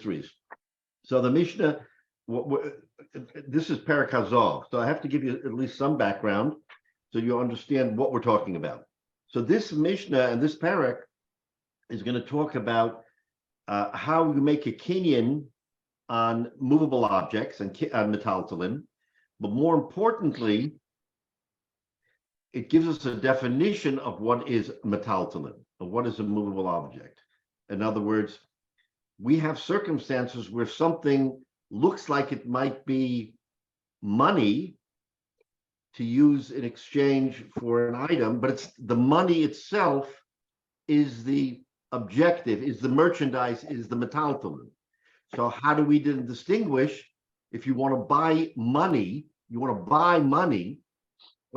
mysteries. So the Mishnah, this is Perek Hazov. So I have to give you at least some background so you understand what we're talking about. So this Mishnah and this Perek is going to talk about how you make a kinyan on movable objects and on metaltalin, but more importantly, it gives us a definition of what is metaltalin, of what is a movable object. In other words, we have circumstances where something looks like it might be money to use in exchange for an item, but it's the money itself is the objective, is the merchandise, is the metaltalin. So how do we distinguish if you want to buy money, what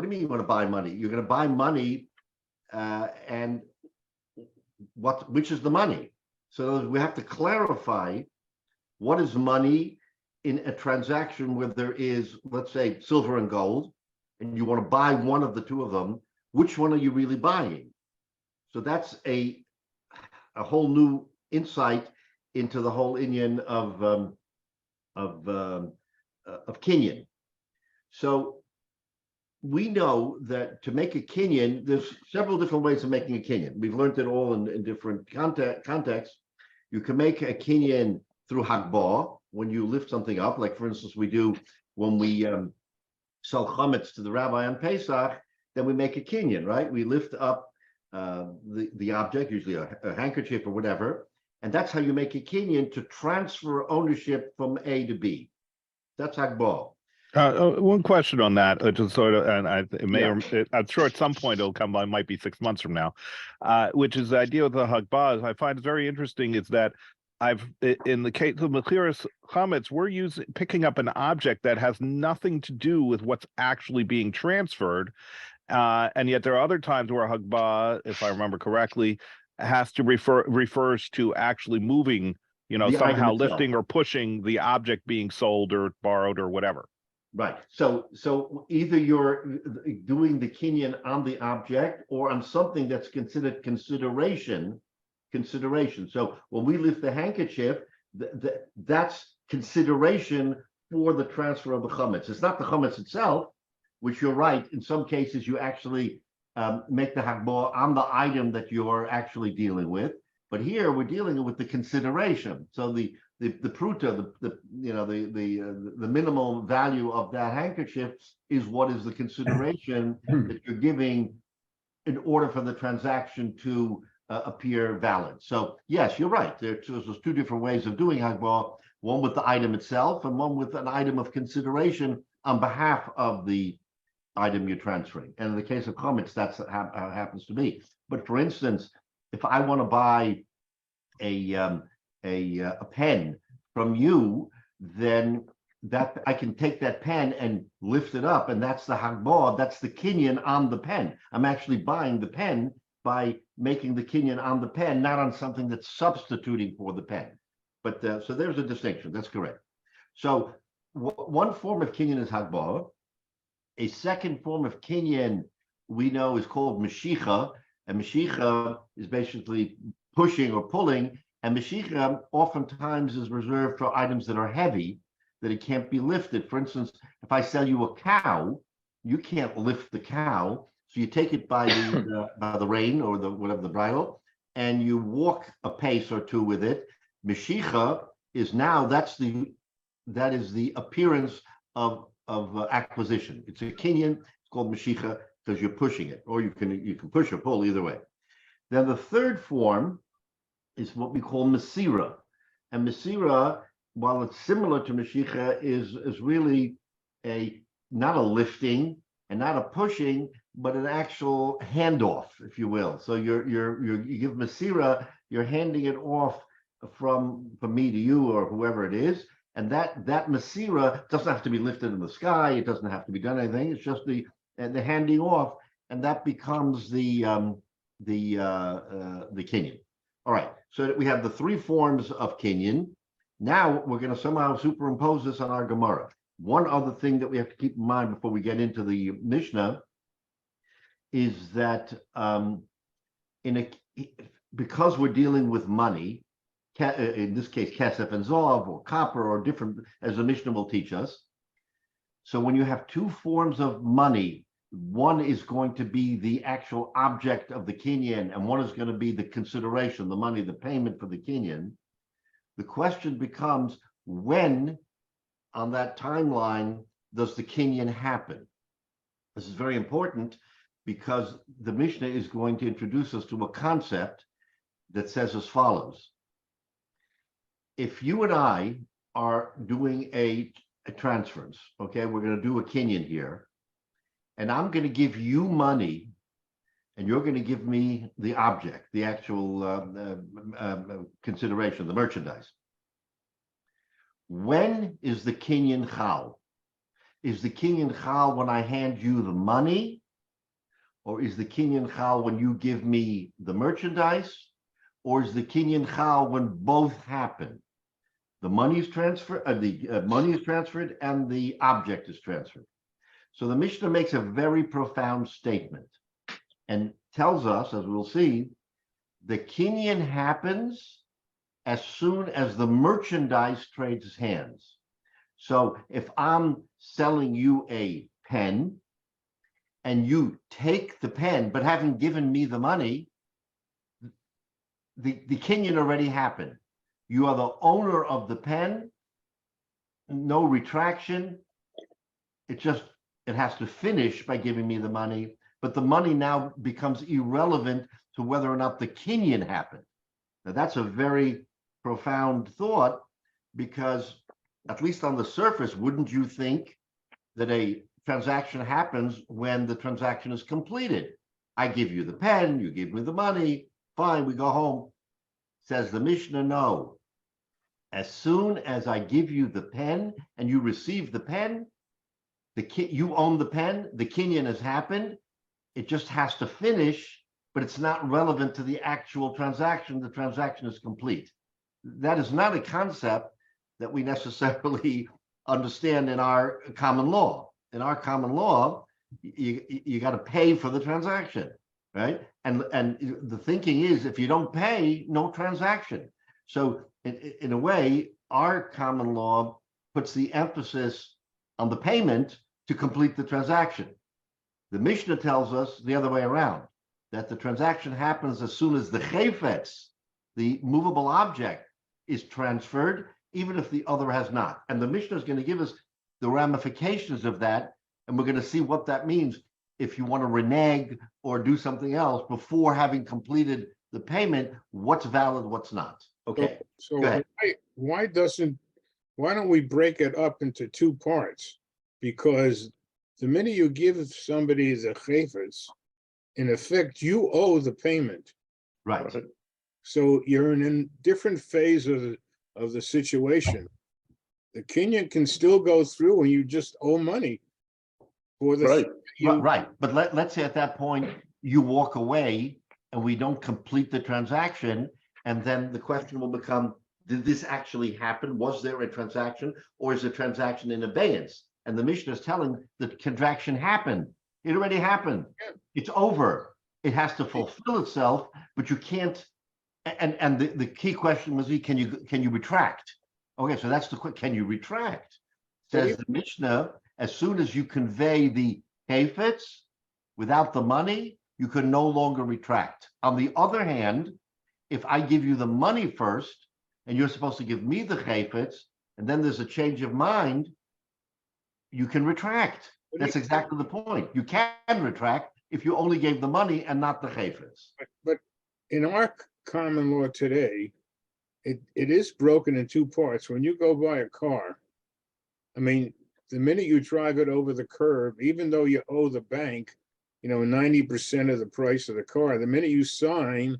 do you mean you want to buy money? You're going to buy money and which is the money? So we have to clarify what is money in a transaction where there is, let's say, silver and gold, and you want to buy one of the two of them. Which one are you really buying? So that's a whole new insight into the whole inyan of kinyan. So we know that to make a kinyan, there's several different ways of making a kinyan. We've learned it all in different contexts. You can make a kinyan through hagbah, when you lift something up, like for instance, we do when we sell chametz to the rabbi on Pesach, then we make a kinyan, right? We lift up the object, usually a handkerchief or whatever, and that's how you make a kinyan, to transfer ownership from A to B. That's hagbah. One question on that, just sort of, and I'm sure at some point it'll come by, might be 6 months from now, which is the idea of the hagbah. I find it very interesting is that in the case of Mechiras Chametz, we're picking up an object that has nothing to do with what's actually being transferred, and yet there are other times where hagbah, if I remember correctly, has to refers to actually moving, somehow lifting or pushing the object being sold or borrowed or whatever. Right. So either you're doing the kinyan on the object or on something that's considered consideration. So when we lift the handkerchief, that's consideration for the transfer of the chametz. It's not the chametz itself, which you're right. In some cases, you actually make the hagbah on the item that you're actually dealing with. But here we're dealing with the consideration. So the pruta, the minimal value of that handkerchief is what is the consideration that you're giving in order for the transaction to appear valid. So yes, you're right. There's two different ways of doing hagbah, one with the item itself and one with an item of consideration on behalf of the item you're transferring. And in the case of chametz, that's how it happens to be. But for instance, if I want to buy a pen from you, then that I can take that pen and lift it up, and that's the hagbah, that's the kinyan on the pen. I'm actually buying the pen by making the kinyan on the pen, not on something that's substituting for the pen. But so there's a distinction. That's correct. So one form of kinyan is hagbah. A second form of kinyan we know is called meshicha, and meshicha is basically pushing or pulling, and meshicha oftentimes is reserved for items that are heavy, that it can't be lifted. For instance, if I sell you a cow, you can't lift the cow, so you take it by the rein or the bridle, and you walk a pace or two with it. Meshicha is now that is the appearance of acquisition. It's a kinyan. It's called meshicha because you're pushing it, or you can push or pull either way. Then the third form is what we call mesira, and mesira, while it's similar to meshicha, is really not a lifting and not a pushing, but an actual handoff, if you will. So you give mesira, you're handing it off from me to you or whoever it is, and that mesira doesn't have to be lifted in the sky. It doesn't have to be done anything. It's just the handing off, and that becomes the kinyan. All right. So we have the three forms of kinyan. Now we're going to somehow superimpose this on our Gemara. One other thing that we have to keep in mind before we get into the Mishnah is that because we're dealing with money, in this case, kesef and zov, or copper, or different, as the Mishnah will teach us. So when you have two forms of money, one is going to be the actual object of the kinyan, and one is going to be the consideration, the money, the payment for the kinyan. The question becomes, when on that timeline does the kinyan happen? This is very important because the Mishnah is going to introduce us to a concept that says as follows. If you and I are doing a transference, okay, we're going to do a kinyan here, and I'm going to give you money, and you're going to give me the object, the actual consideration, the merchandise. When is the kinyan chal? Is the kinyan chal when I hand you the money, or is the kinyan chal when you give me the merchandise, or is the kinyan chal when both happen? The money is transferred, money is transferred, and the object is transferred. So the Mishnah makes a very profound statement and tells us, as we'll see, the kinyan happens as soon as the merchandise trades hands. So if I'm selling you a pen and you take the pen but haven't given me the money, the kinyan already happened. You are the owner of the pen, no retraction. It has to finish by giving me the money, but the money now becomes irrelevant to whether or not the kinyan happened. Now that's a very profound thought, because at least on the surface, wouldn't you think that a transaction happens when the transaction is completed? I give you the pen, you give me the money, fine, we go home. Says the Mishnah, no. As soon as I give you the pen and you receive the pen, you own the pen, the kinyan has happened. It just has to finish, but it's not relevant to the actual transaction. The transaction is complete. That is not a concept that we necessarily understand in our common law. In our common law, you got to pay for the transaction, right? And the thinking is, if you don't pay, no transaction. So in a way, our common law puts the emphasis on the payment to complete the transaction. The Mishnah tells us the other way around, that the transaction happens as soon as the chayfetz, the movable object, is transferred, even if the other has not. And the Mishnah is going to give us the ramifications of that, and we're going to see what that means if you want to renege or do something else before having completed the payment, what's valid, what's not. Okay. So Go ahead. why don't we break it up into two parts? Because the minute you give somebody the chayfetz, in effect, you owe the payment. Right. So you're in a different phase of the situation. The kinyan can still go through and you just owe money for the Right. But let's say at that point you walk away and we don't complete the transaction, and then the question will become, did this actually happen? Was there a transaction, or is a transaction in abeyance? And the Mishnah is telling the transaction happened. It already happened. Yeah. It's over. It has to fulfill itself, but you can't. And the key question was, can you retract? Okay, so that's the quick. Can you retract? Says the Mishnah, as soon as you convey the chayfetz without the money, you can no longer retract. On the other hand, if I give you the money first, and you're supposed to give me the chayfetz, and then there's a change of mind, you can retract. That's exactly the point. You can retract if you only gave the money and not the chayfetz. But in our common law today, it is broken in two parts. When you go buy a car, I mean, the minute you drive it over the curb, even though you owe the bank, 90% of the price of the car, the minute you sign,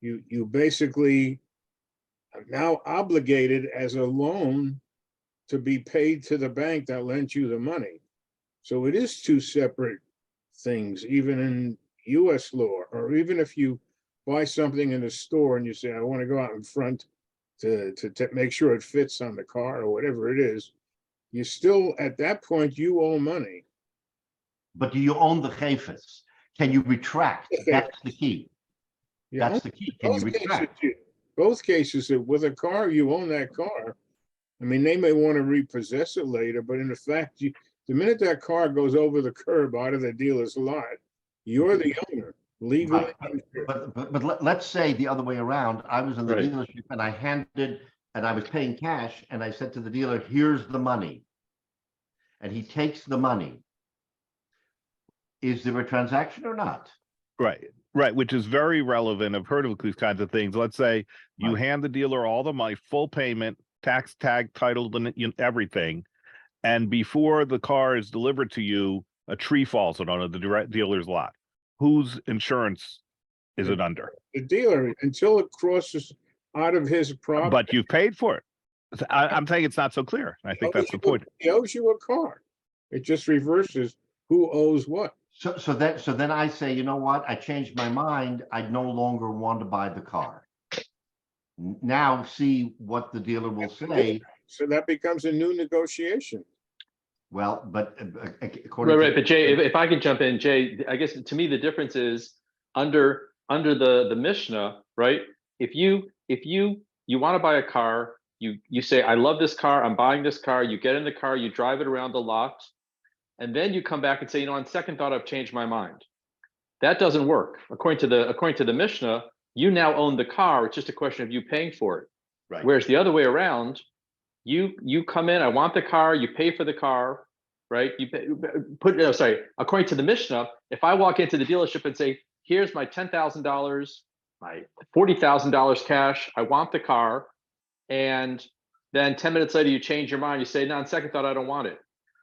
you basically are now obligated as a loan to be paid to the bank that lent you the money. So it is two separate things, even in US law, or even if you buy something in a store and you say, I want to go out in front to make sure it fits on the car or whatever it is, you still, at that point, you owe money. But do you own the chayfetz? Can you retract? That's the key. Yeah, That's the key. Can you retract? both cases, with a car, you own that car. I mean, they may want to repossess it later, but in fact, the minute that car goes over the curb out of the dealer's lot, you're the owner legally. Right. Let's say the other way around. I was in the Right. dealership and I was paying cash, and I said to the dealer, "Here's the money," and he takes the money. Is there a transaction or not? Right, which is very relevant. I've heard of these kinds of things. Let's say you Right. hand the dealer all the money, full payment, tax tag, title, and everything, and before the car is delivered to you, a tree falls on the direct dealer's lot. Whose insurance is it under? The dealer, until it crosses out of his property. But you've paid for it. I'm saying it's not so clear. I think that's the point. He owes you a car. It just reverses who owes what. So then I say, you know what? I changed my mind. I no longer want to buy the car. Now see what the dealer will say. So that becomes a new negotiation. Well, but according Right. But Jay, if I could jump in, Jay, I guess to me the difference is under the Mishnah, right? If you want to buy a car, you say, I love this car, I'm buying this car. You get in the car, you drive it around the lot, and then you come back and say, you know, on second thought, I've changed my mind. That doesn't work. According to the Mishnah, you now own the car. It's just a question of you paying for it. Right. Whereas the other way around, you come in, I want the car, you pay for the car, right? According to the Mishnah, if I walk into the dealership and say, here's my $10,000, my $40,000 cash, I want the car, and then 10 minutes later you change your mind, you say, no, on second thought, I don't want it.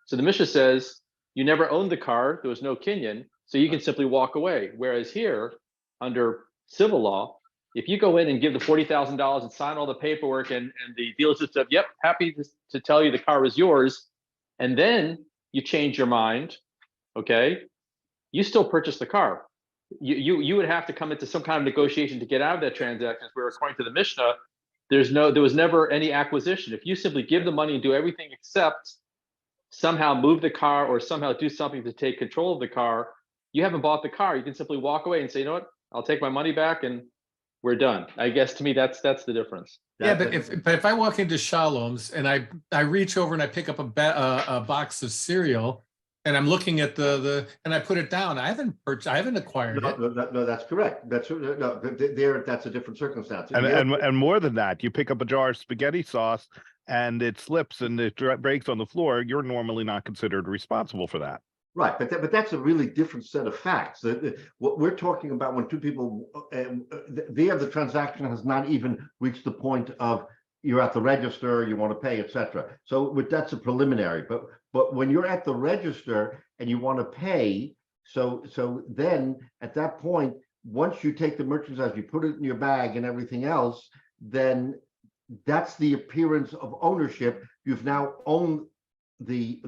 So the Mishnah says, you never owned the car, there was no kinyan, so you can simply walk away. Whereas here, under civil law, if you go in and give the $40,000 and sign all the paperwork and the dealership said, yep, happy to tell you the car is yours, and then you change your mind, okay, you still purchase the car. You would have to come into some kind of negotiation to get out of that transaction, where according to the Mishnah, there was never any acquisition. If you simply give the money and do everything except somehow move the car or somehow do something to take control of the car, you haven't bought the car. You can simply walk away and say, you know what, I'll take my money back and we're done. I guess to me, that's the difference. Yeah, but if I walk into Shalom's and I reach over and I pick up a box of cereal and I'm looking at and I put it down, I haven't acquired it. No, that's correct. That's a different circumstance. And more than that, you pick up a jar of spaghetti sauce and it slips and it breaks on the floor. You're normally not considered responsible for that. Right, but that's a really different set of facts. What we're talking about when two people, the transaction has not even reached the point of you're at the register, you want to pay, etc. So that's a preliminary. But when you're at the register and you want to pay, so then at that point, once you take the merchandise, you put it in your bag and everything else, then that's the appearance of ownership. You've now owned the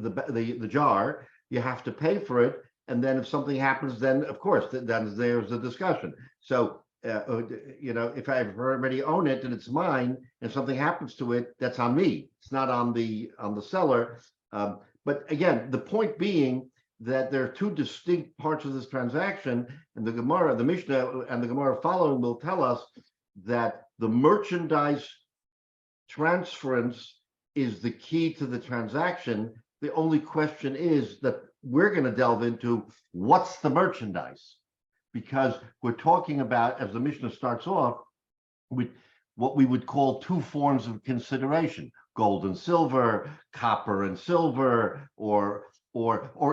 jar. You have to pay for it, and then if something happens, then of course then there's a discussion. So if I've already own it and it's mine, and something happens to it, that's on me. It's not on the seller. But again, the point being that there are two distinct parts of this transaction, and the Gemara, the Mishnah, and the Gemara following will tell us that the merchandise transference is the key to the transaction. The only question is that we're going to delve into what's the merchandise, because we're talking about, as the Mishnah starts off, with what we would call two forms of consideration: gold and silver, copper and silver, or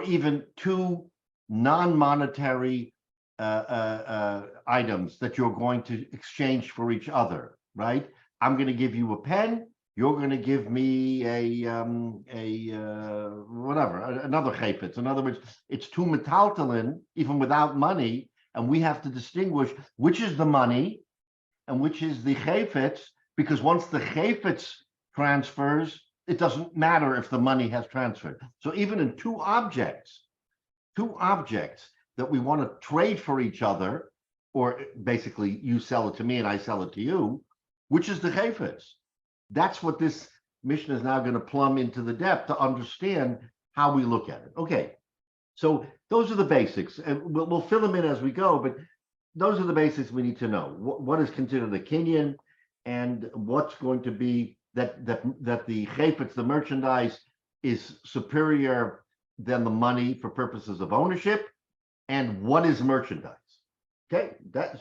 even two non-monetary items that you're going to exchange for each other. Right? I'm going to give you a pen. You're going to give me another chayfetz. In other words, it's two metaltalin, even without money, and we have to distinguish which is the money and which is the chayfetz, because once the chayfetz transfers, it doesn't matter if the money has transferred. So even in two objects that we want to trade for each other, or basically you sell it to me and I sell it to you, which is the chayfetz? That's what this Mishnah is now going to plumb into the depth to understand how we look at it. Okay, so those are the basics, and we'll fill them in as we go, but those are the basics we need to know. What is considered a kinyan, and what's going to be that the chayfetz, the merchandise, is superior than the money for purposes of ownership, and what is merchandise. Okay, that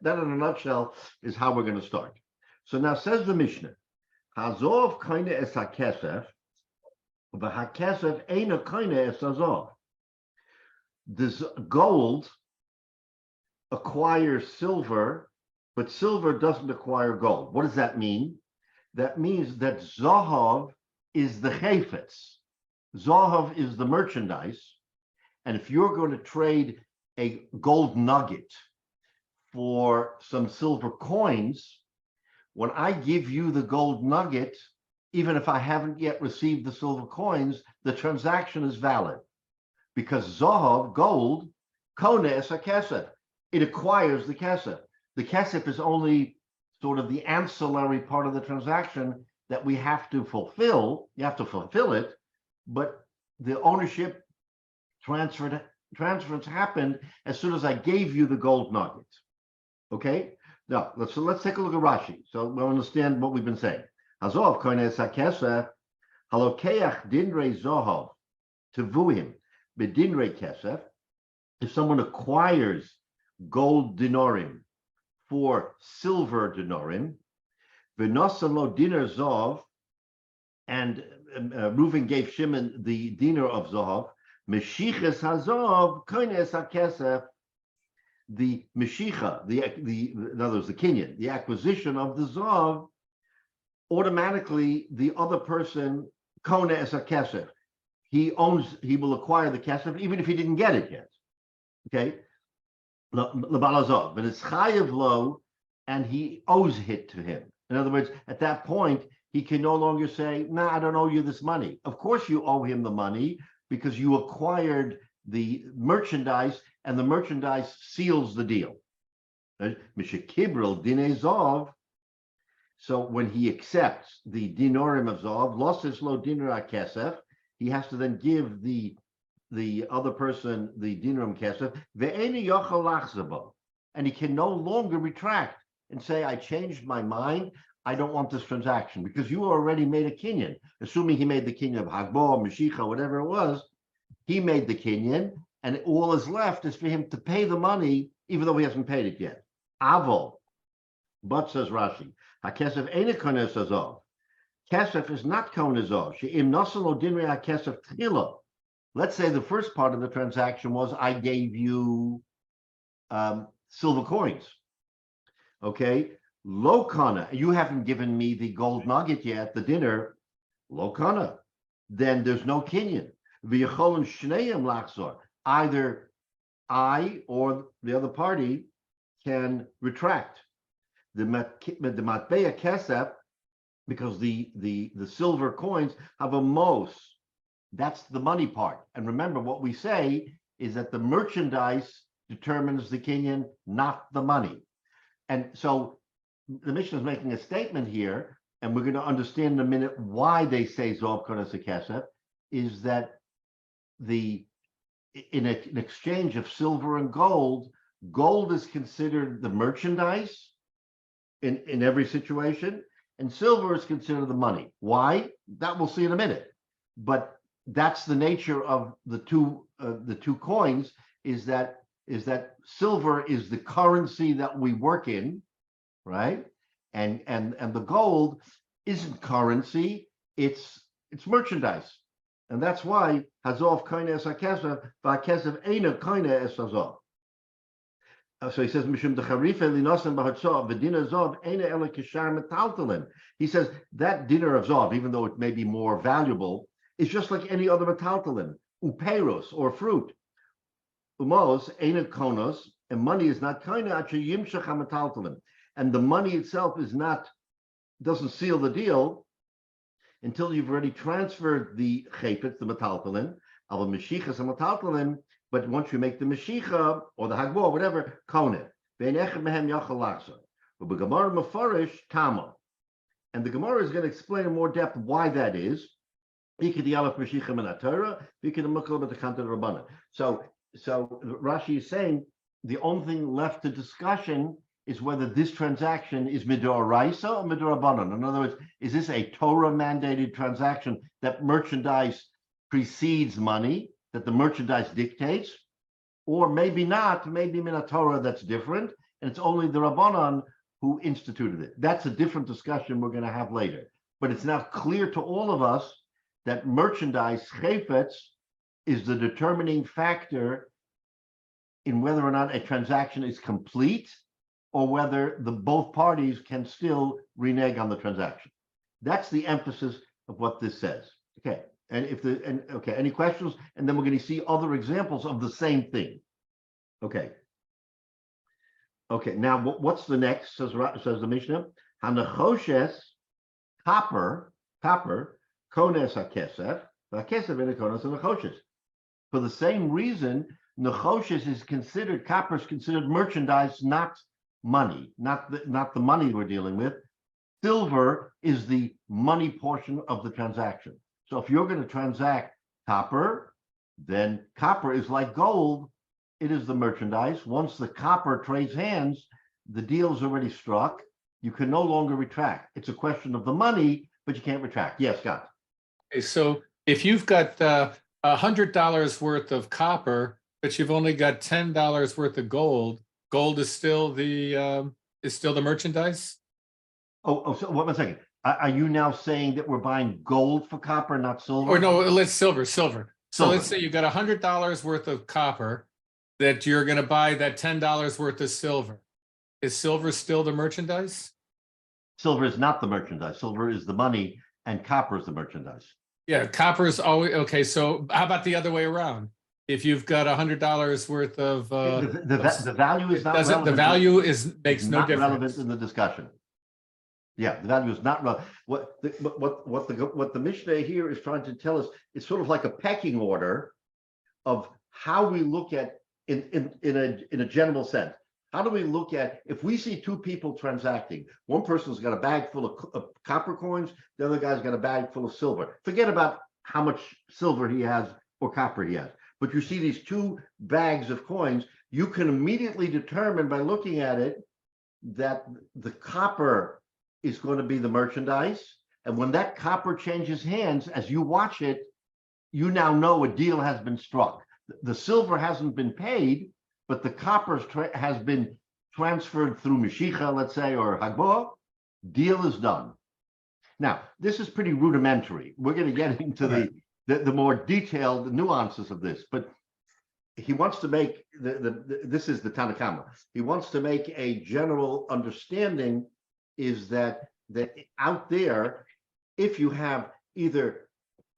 in a nutshell is how we're going to start. So now says the Mishnah, Hazov kaina es hakesef, v'hakesef eina kaina es hazov. This gold acquires silver, but silver doesn't acquire gold. What does that mean? That means that zahav is the chayfetz. Zahav is the merchandise. And if you're going to trade a gold nugget for some silver coins, when I give you the gold nugget, even if I haven't yet received the silver coins, the transaction is valid. Because zahav, gold, kona es hakesef, it acquires the kesef. The kesef is only sort of the ancillary part of the transaction that we have to fulfill. You have to fulfill it, but the ownership transference happened as soon as I gave you the gold nugget. Okay? Now, let's take a look at Rashi. So we'll understand what we've been saying. Hazov kona es hakesef, halokeach dinrei zahav tevuhim bedinrei kesef. If someone acquires gold dinorim for silver dinorim, v'nosalo dinar zav, and Reuven gave Shimon the dinar of zav, meshiches hazav koines hakesef, the meshicha, in other words, the kinyan, the acquisition of the zav, automatically the other person koines hakesef, he will acquire the kesef even if he didn't get it yet. Okay. But it's chayev lo, and he owes it to him. In other words, at that point, he can no longer say, "Nah, I don't owe you this money." Of course, you owe him the money because you acquired the merchandise, and the merchandise seals the deal. Mishekibril dinei zav. So when he accepts the dinorim of zav, losses lo dinar kesef, he has to then give the other person the dinarim kesef, ve'eni yochel lachzabo, and he can no longer retract and say, I changed my mind, I don't want this transaction, because you already made a kinyan. Assuming he made the kinyan of Hagbo, Mashicha, whatever it was, he made the kinyan, and all is left is for him to pay the money, even though he hasn't paid it yet. Avol, but says Rashi, hakesef ene kones azov. Kesef is not kones azov. She'im noselo dinrei hakesef tchila. Let's say the first part of the transaction was I gave you silver coins. Okay, lo kana, you haven't given me the gold nugget yet, the dinner, lo kana. Then there's no kinyan. V'yacholin shneim lachzor. Either I or the other party can retract. The matbeya kesef, because the silver coins have a mos. That's the money part. And remember, what we say is that the merchandise determines the kinyan, not the money. And so the Mishnah is making a statement here, and we're going to understand in a minute why they say Zov Konas Kesef, is that in an exchange of silver and gold, gold is considered the merchandise in every situation, and silver is considered the money. Why? That we'll see in a minute. But that's the nature of the two coins, is that silver is the currency that we work in, right? And the gold isn't currency, it's merchandise. And that's why hazov koine es hakesef, v'hakesef eina koine es hazov. So he says, Mishum decharife linosen b'hatzov, v'dina zov eina ela kishar metaltalin. He says that dinner of zov, even though it may be more valuable, is just like any other metaltalin, upeiros, or fruit. Umos eina konos, and money is not koine acher yimshach hametaltalin. And the money itself doesn't seal the deal until you've already transferred the chaypetz, the metaltalin, al meshichas hametaltalin. But once you make the meshicha or the hagbo, whatever, kone. Ve'en eched mehem yachal lachzor. U'begamar mefarish tama. And the Gemara is going to explain in more depth why that is. So Rashi is saying the only thing left to discussion is whether this transaction is midoraisa or midorabanan. In other words, is this a Torah mandated transaction that merchandise precedes money, that the merchandise dictates, or maybe not, maybe min Torah that's different, and it's only the Rabbanan who instituted it. That's a different discussion we're going to have later. But it's now clear to all of us that merchandise, chayfetz, is the determining factor in whether or not a transaction is complete or whether the both parties can still renege on the transaction. That's the emphasis of what this says. Okay, and okay, any questions? And then we're going to see other examples of the same thing. Okay. Okay, now what's the next? Says the Mishnah. Hanachoshes, copper, kones hakesef, hakesef and kones hanachoshes. For the same reason, nechoshes is considered, copper is considered merchandise, not money, not the money we're dealing with. Silver is the money portion of the transaction. So if you're going to transact copper, then copper is like gold. It is the merchandise. Once the copper trades hands, the deal is already struck. You can no longer retract. It's a question of the money, but you can't retract. Yes, Scott. Okay, so if you've got $100 worth of copper, but you've only got $10 worth of gold, gold is still the merchandise? So 1 second. Are you now saying that we're buying gold for copper, not silver? Or no, let's silver. So let's say you've got $100 worth of copper that you're going to buy that $10 worth of silver. Is silver still the merchandise? Silver is not the merchandise. Silver is the money, and copper is the merchandise. Yeah, copper is always okay. So how about the other way around? If you've got $100 worth of the value is not relevant. The value makes no difference. Relevant in the discussion. Yeah, the value is not relevant. What the Mishnah here is trying to tell us is sort of like a pecking order of how we look at in a general sense. How do we look at, if we see two people transacting, one person's got a bag full of copper coins, the other guy's got a bag full of silver. Forget about how much silver he has or copper he has. But you see these two bags of coins, you can immediately determine by looking at it that the copper is going to be the merchandise. And when that copper changes hands, as you watch it, you now know a deal has been struck. The silver hasn't been paid, but the copper has been transferred through Mashicha, let's say, or Hagboah. Deal is done. Now, this is pretty rudimentary. We're going to get into the more detailed nuances of this, but he wants to make this is the Tanna Kama. He wants to make a general understanding is that out there, if you have either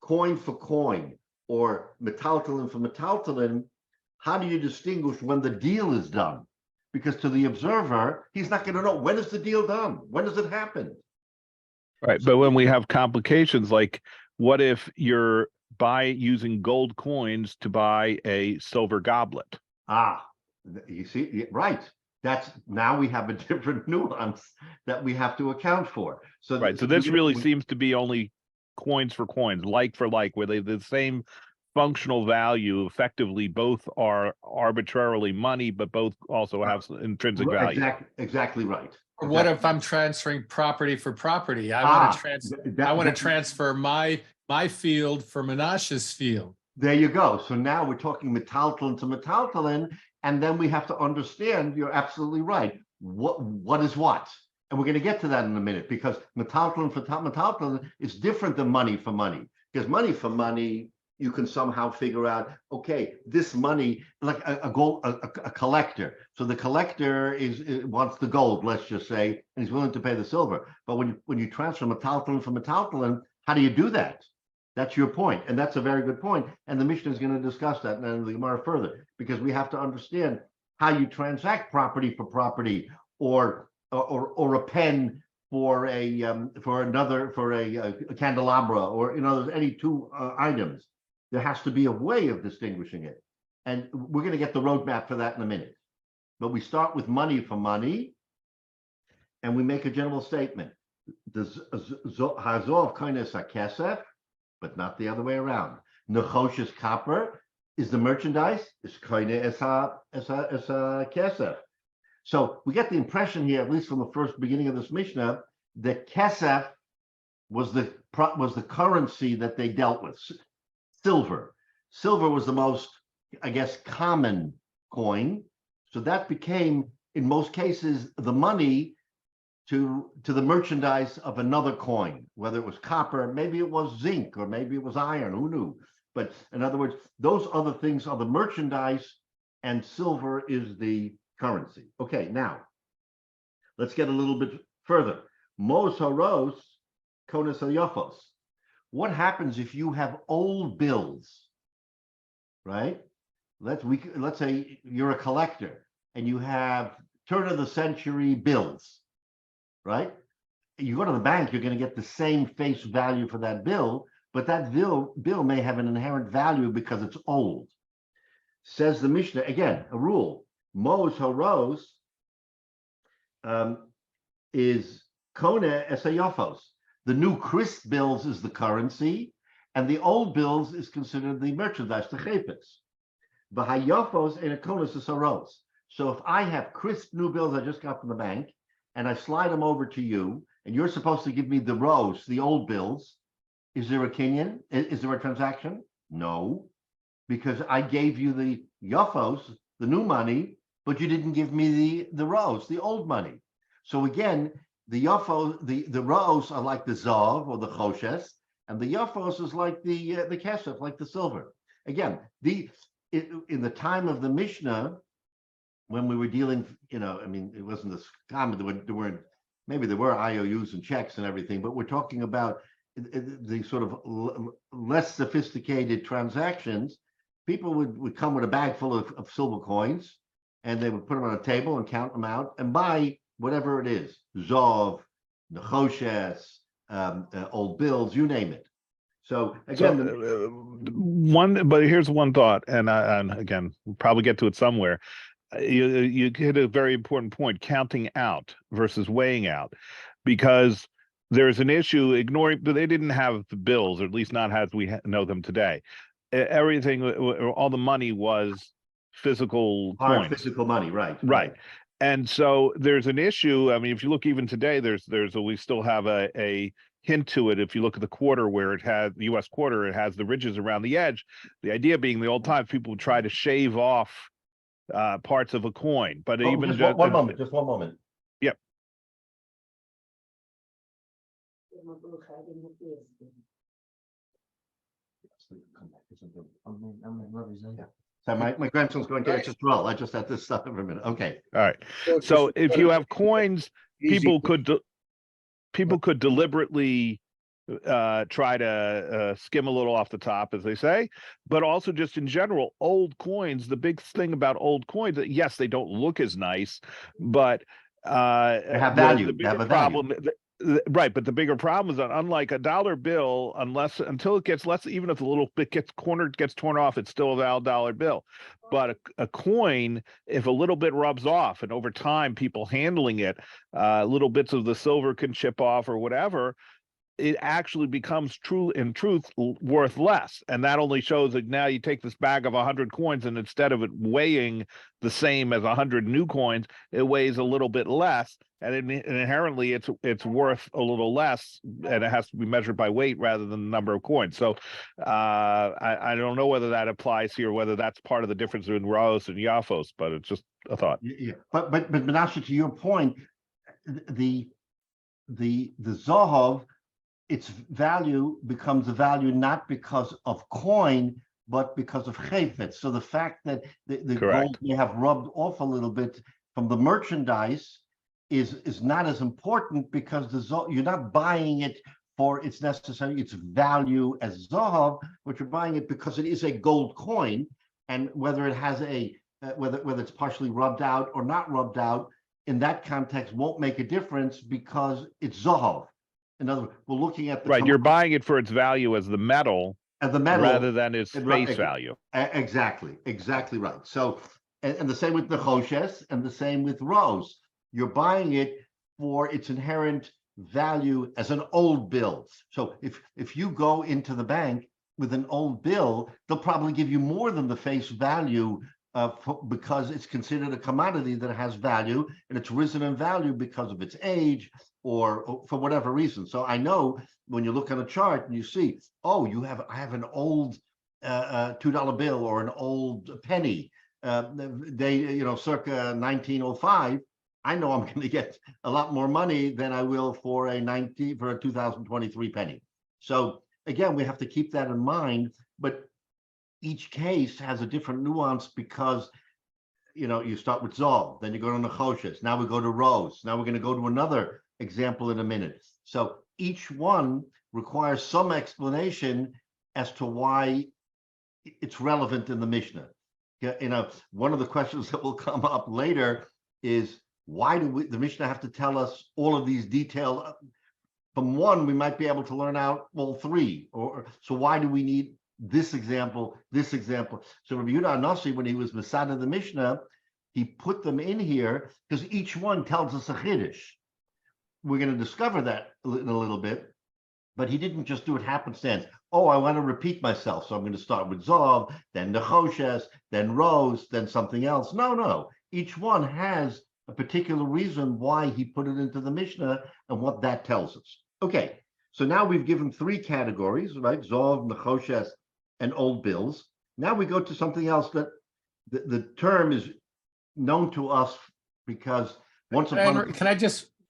coin for coin or metaltalin for metaltalin, how do you distinguish when the deal is done? Because to the observer, he's not going to know, when is the deal done? When does it happen? Right, but when we have complications, like what if you're using gold coins to buy a silver goblet? You see, right. Now we have a different nuance that we have to account for. So right, so this really seems to be only coins for coins, like for like, where they have the same functional value. Effectively, both are arbitrarily money, but both also have intrinsic value. Exactly right. Or what if I'm transferring property for property? I want to transfer my field for Menashe's field. There you go. So now we're talking metaltalin to metaltalin, and then we have to understand, you're absolutely right, what is what? And we're going to get to that in a minute, because metaltalin for metaltalin is different than money for money. Because money for money, you can somehow figure out, okay, this money, like a collector. So the collector wants the gold, let's just say, and he's willing to pay the silver. But when you transfer metaltalin for metaltalin, how do you do that? That's your point, and that's a very good point. And the Mishnah is going to discuss that and the Gemara further, because we have to understand how you transact property for property, or a pen for a candelabra, or there's any two items. There has to be a way of distinguishing it, and we're going to get the roadmap for that in a minute. But we start with money for money, and we make a general statement: the hazov koines hakesef, but not the other way around. Nechoshes copper is the merchandise, is koine es hakesef. So we get the impression here, at least from the first beginning of this Mishnah, that kesef was the currency that they dealt with. Silver was the most, I guess, common coin. So that became, in most cases, the money to the merchandise of another coin, whether it was copper, maybe it was zinc, or maybe it was iron, who knew? But in other words, those other things are the merchandise, and silver is the currency. Okay, now let's get a little bit further. Mos haros konas hayofos. What happens if you have old bills, right? Let's say you're a collector and you have turn of the century bills, right? You go to the bank, you're going to get the same face value for that bill, but that bill may have an inherent value because it's old. Says the Mishnah, again, a rule. Mos haros is kone esayofos. The new crisp bills is the currency, and the old bills is considered the merchandise, the chayfetz. V'hayofos and konos haros. So if I have crisp new bills I just got from the bank, and I slide them over to you, and you're supposed to give me the rows, the old bills, is there a kinyan? Is there a transaction? No, because I gave you the yofos, the new money, but you didn't give me the rows, the old money. So again, the yofos, the rows are like the zav or the choshes, and the yofos is like the kesef, like the silver. Again, in the time of the Mishnah, when we were dealing, I mean, it wasn't as common. There weren't, maybe there were IOUs and checks and everything, but we're talking about the sort of less sophisticated transactions. People would come with a bag full of silver coins, and they would put them on a table and count them out and buy whatever it is, zov, nechoshes, old bills, you name it. So again, but here's one thought, and again, we'll probably get to it somewhere. You hit a very important point, counting out versus weighing out, because there's an issue ignoring, but they didn't have the bills, or at least not as we know them today. Everything, all the money was physical hard coins. physical money, right? Right. And so there's an issue. I mean, if you look even today, we still have a hint to it. If you look at the quarter where it has the U.S. quarter, it has the ridges around the edge. The idea being the old times people would try to shave off parts of a coin, but even just one moment. Yep. So my grandson's going to HSL. I just had to stop for a minute. Okay. All right. So if you have coins, people could deliberately try to skim a little off the top, as they say, but also just in general, old coins. The big thing about old coins, yes, they don't look as nice, but they have value. The bigger problem. Right, but the bigger problem is that unlike a dollar bill, until it gets less, even if a little bit gets torn off, it's still a valid dollar bill. But a coin, if a little bit rubs off, and over time people handling it, little bits of the silver can chip off or whatever, it actually becomes in truth worth less. And that only shows that now you take this bag of 100 coins, and instead of it weighing the same as 100 new coins, it weighs a little bit less. And inherently it's worth a little less, and it has to be measured by weight rather than the number of coins. So I don't know whether that applies here, whether that's part of the difference in Raos and Yafos, but it's just a thought. Yeah. But Menashe, to your point, the Zohov, its value becomes a value not because of coin, but because of chayfetz. So the fact that the gold may have rubbed off a little bit from the merchandise is not as important, because you're not buying it for its value as Zohov, but you're buying it because it is a gold coin, and whether it has whether it's partially rubbed out or not rubbed out, in that context won't make a difference because it's Zohov. In other words, we're looking at the you're buying it for its value as the metal, rather than its face value. Exactly right. So, and the same with the choshes, and the same with Rose. You're buying it for its inherent value as an old bill. So if you go into the bank with an old bill, they'll probably give you more than the face value because it's considered a commodity that has value, and it's risen in value because of its age or for whatever reason. So I know when you look at a chart and you see, oh, I have an old $2 bill or an old penny, circa 1905. I know I'm going to get a lot more money than I will for a 2023 penny. So again, we have to keep that in mind, but each case has a different nuance because, you start with Zol, then you go to Nechoshes, now we go to Rose, now we're going to go to another example in a minute. So each one requires some explanation as to why it's relevant in the Mishnah. One of the questions that will come up later is, why do the Mishnah have to tell us all of these details? From one, we might be able to learn out all three. So why do we need this example, this example? So Rabbi Yehuda Anasi, when he was Masada the Mishnah, he put them in here because each one tells us a Chiddush. We're going to discover that in a little bit, but he didn't just do it happenstance. Oh, I want to repeat myself, so I'm going to start with Zov, then Nechoshes, then Rose, then something else. No. Each one has a particular reason why he put it into the Mishnah and what that tells us. Okay, so now we've given three categories, right? Zov, Nechoshes, and old bills. Now we go to something else that the term is known to us because once upon a...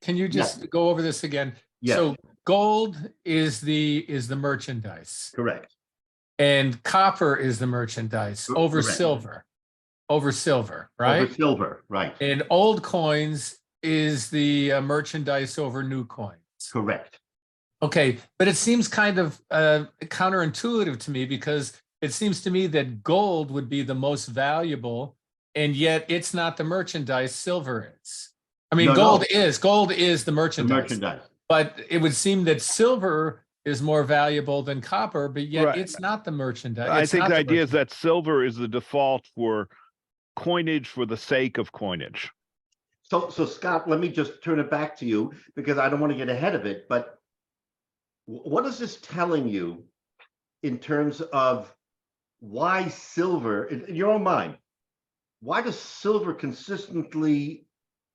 Can you just go over this again? Yes. So gold is the merchandise. Correct. And copper is the merchandise over Correct. silver. Over silver, right? Over silver, right. And old coins is the merchandise over new coins. Correct. Okay, but it seems kind of counterintuitive to me because it seems to me that gold would be the most valuable, and yet it's not the merchandise, silver is. I mean, gold is the merchandise. The merchandise. But it would seem that silver is more valuable than copper, but yet Right. it's not the merchandise. I think the idea is that silver is the default for coinage for the sake of coinage. So Scott, let me just turn it back to you because I don't want to get ahead of it, but what is this telling you in terms of why silver, in your own mind, why does silver consistently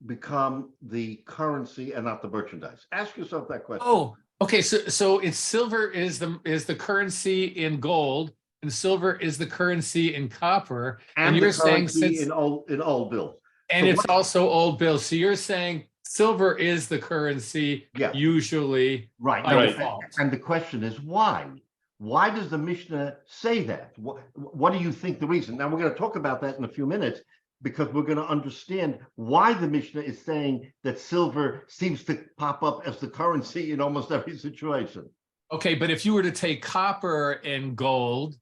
become the currency and not the merchandise? Ask yourself that question. Oh, okay. So it's silver is the currency in gold, and silver is the currency in copper. And you're the saying currency in old bills. and So it's also old bills. So you're saying silver is the currency usually right. by default. And the question is why? Why does the Mishnah say that? What do you think the reason? Now we're going to talk about that in a few minutes because we're going to understand why the Mishnah is saying that silver seems to pop up as the currency in almost every situation. Okay, but if you were to take copper and gold,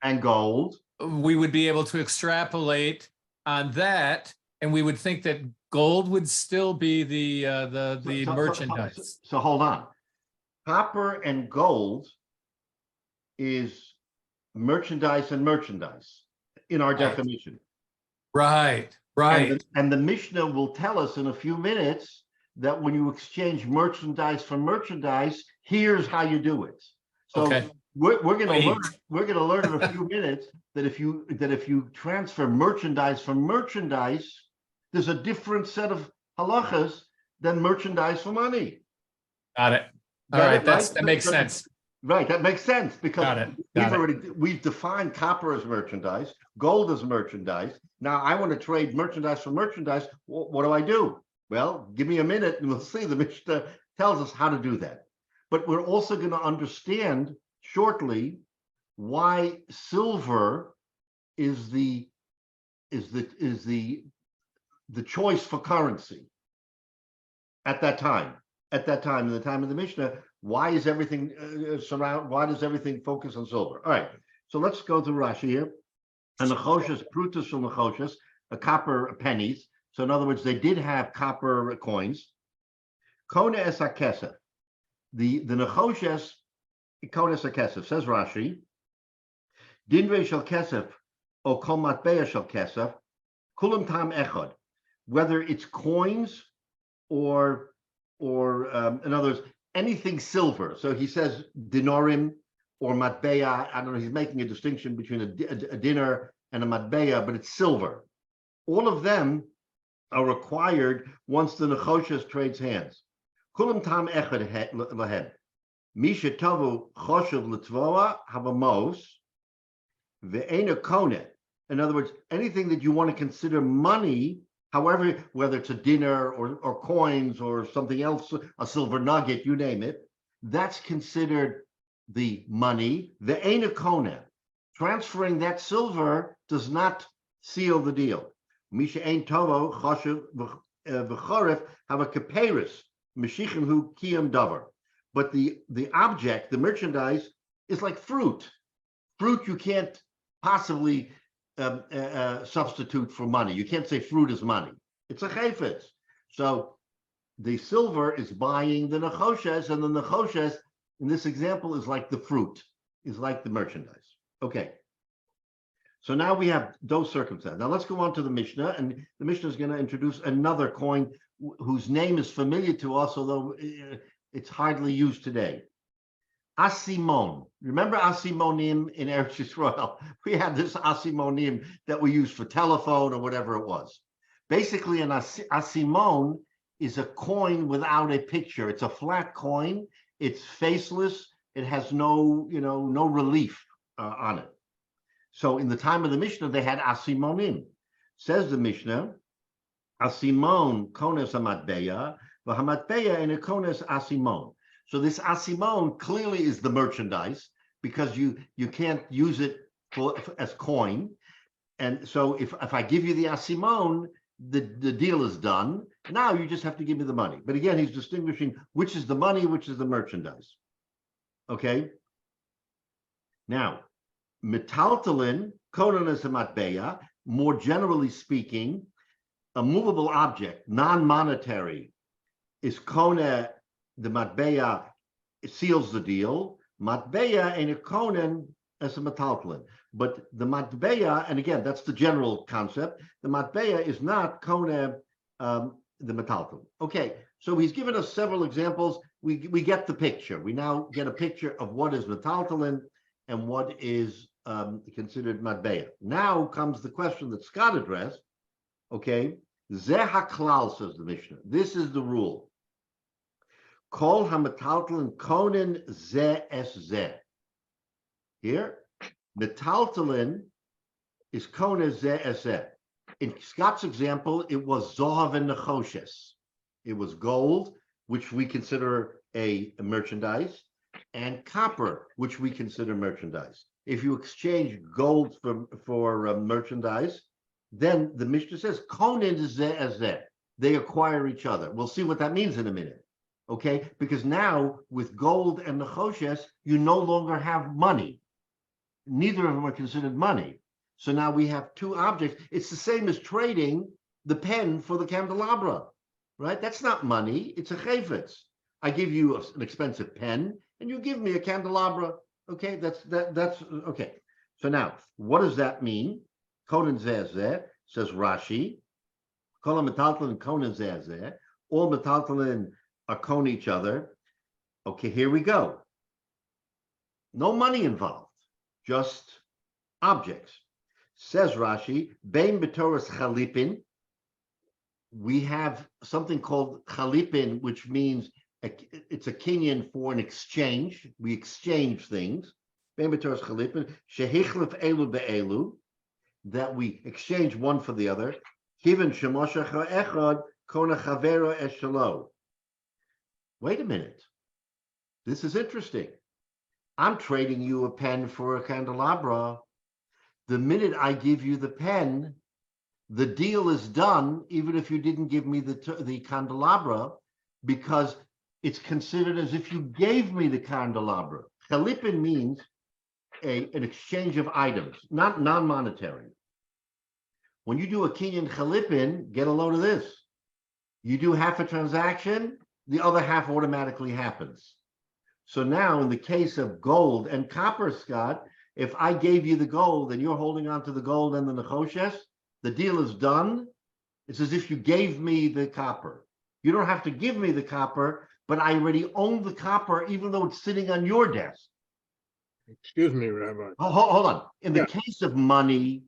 we would be able to extrapolate on that, and we would think that gold would still be the merchandise. So hold on. Copper and gold is merchandise and merchandise in our definition. Right. And the Mishnah will tell us in a few minutes that when you exchange merchandise for merchandise, here's how you do it. So we're going to learn in a few minutes that if you transfer merchandise for merchandise, there's a different set of halachas than merchandise for money. Got it. All right, that makes sense. Right, that makes sense because we've defined copper as merchandise, gold as merchandise. Now I want to trade merchandise for merchandise. What do I do? Well, give me a minute and we'll see. The Mishnah tells us how to do that. But we're also going to understand shortly why silver is the choice for currency at that time. At that time, in the time of the Mishnah, why is everything why does everything focus on silver? All right, so let's go to Rashi here. And the Nechoshes, prutas from Nechoshes, a copper pennies. So in other words, they did have copper coins. Kona es hakesef. The Nechoshes, Kona es hakesef, says Rashi. Dinrei shel kesef, o kol matbeya shel kesef, kulam tam echad. Whether it's coins or in other words, anything silver. So he says dinarim or matbeya. I don't know. He's making a distinction between a dinar and a matbeya, but it's silver. All of them are required once the nechoshes trades hands. Kulam tam echad lahem. Misha tavu choshev l'tvoa habamos ve'ena kone. In other words, anything that you want to consider money, however, whether it's a dinner or coins or something else, a silver nugget, you name it, that's considered the money. Ve'ena kone. Transferring that silver does not seal the deal. Misha ein tovo choshev v'choref have a kaperis meshichen hu kiyam davar. But the object, the merchandise, is like fruit. Fruit you can't possibly substitute for money. You can't say fruit is money. It's a chayfetz. So the silver is buying the nechoshes, and the nechoshes in this example is like the fruit, is like the merchandise. Okay. So now we have those circumstances. Now let's go on to the Mishnah, and the Mishnah is going to introduce another coin whose name is familiar to us, although it's hardly used today. Asimon. Remember asimonim in Eretz Yisrael? We had this asimonim that we used for telephone or whatever it was. Basically, an asimon is a coin without a picture. It's a flat coin. It's faceless. It has no relief on it. So in the time of the Mishnah, they had asimonim. Says the Mishnah, asimon kones hamatbeya, v'hamatbeya and a kones asimon. So this asimon clearly is the merchandise because you can't use it as coin. And so if I give you the asimon, the deal is done. Now you just have to give me the money. But again, he's distinguishing which is the money, which is the merchandise. Okay. Now, metaltalin, konan matbeya, more generally speaking, a movable object, non-monetary, is kona, the matbeya seals the deal. Matbeya and a konan as a metaltalin. But the matbeya, and again, that's the general concept, the matbeya is not kona the metaltalin. Okay, so he's given us several examples. We get the picture. We now get a picture of what is metaltalin and what is considered matbeya. Now comes the question that Scott addressed. Okay, zeh haklal, says the Mishnah. This is the rule. Kol hametaltalin konin zeh es zeh. Here, metaltalin is konin zeh es zeh. In Scott's example, it was zohav and nechoshes. It was gold, which we consider a merchandise, and copper, which we consider merchandise. If you exchange gold for merchandise, then the Mishnah says konin zeh es zeh. They acquire each other. We'll see what that means in a minute. Okay, because now with gold and nechoshes, you no longer have money. Neither of them are considered money. So now we have two objects. It's the same as trading the pen for the candelabra, right? That's not money. It's a chayfetz. I give you an expensive pen, and you give me a candelabra. Okay, that's okay. So now, what does that mean? Konan zeh zeh, says Rashi. Kol metaltalin konan zeh zeh. All metaltalin are kone each other. Okay, here we go. No money involved, just objects. Says Rashi, Bein b'toras chalipin. We have something called chalipin, which means it's a kinyan for an exchange. We exchange things. Bein b'toras chalipin, shehichlef elu be'elu, that we exchange one for the other. Kiven shemoshecha echad kona chavero eshalo. Wait a minute. This is interesting. I'm trading you a pen for a candelabra. The minute I give you the pen, the deal is done, even if you didn't give me the candelabra, because it's considered as if you gave me the candelabra. Chalipin means an exchange of items, not non-monetary. When you do a kinyan chalipin, get a load of this. You do half a transaction, the other half automatically happens. So now in the case of gold and copper, Scott, if I gave you the gold and you're holding on to the gold and the nechoshes, the deal is done. It's as if you gave me the copper. You don't have to give me the copper, but I already own the copper, even though it's sitting on your desk. Excuse me, Rabbi. Hold on. In the case of money,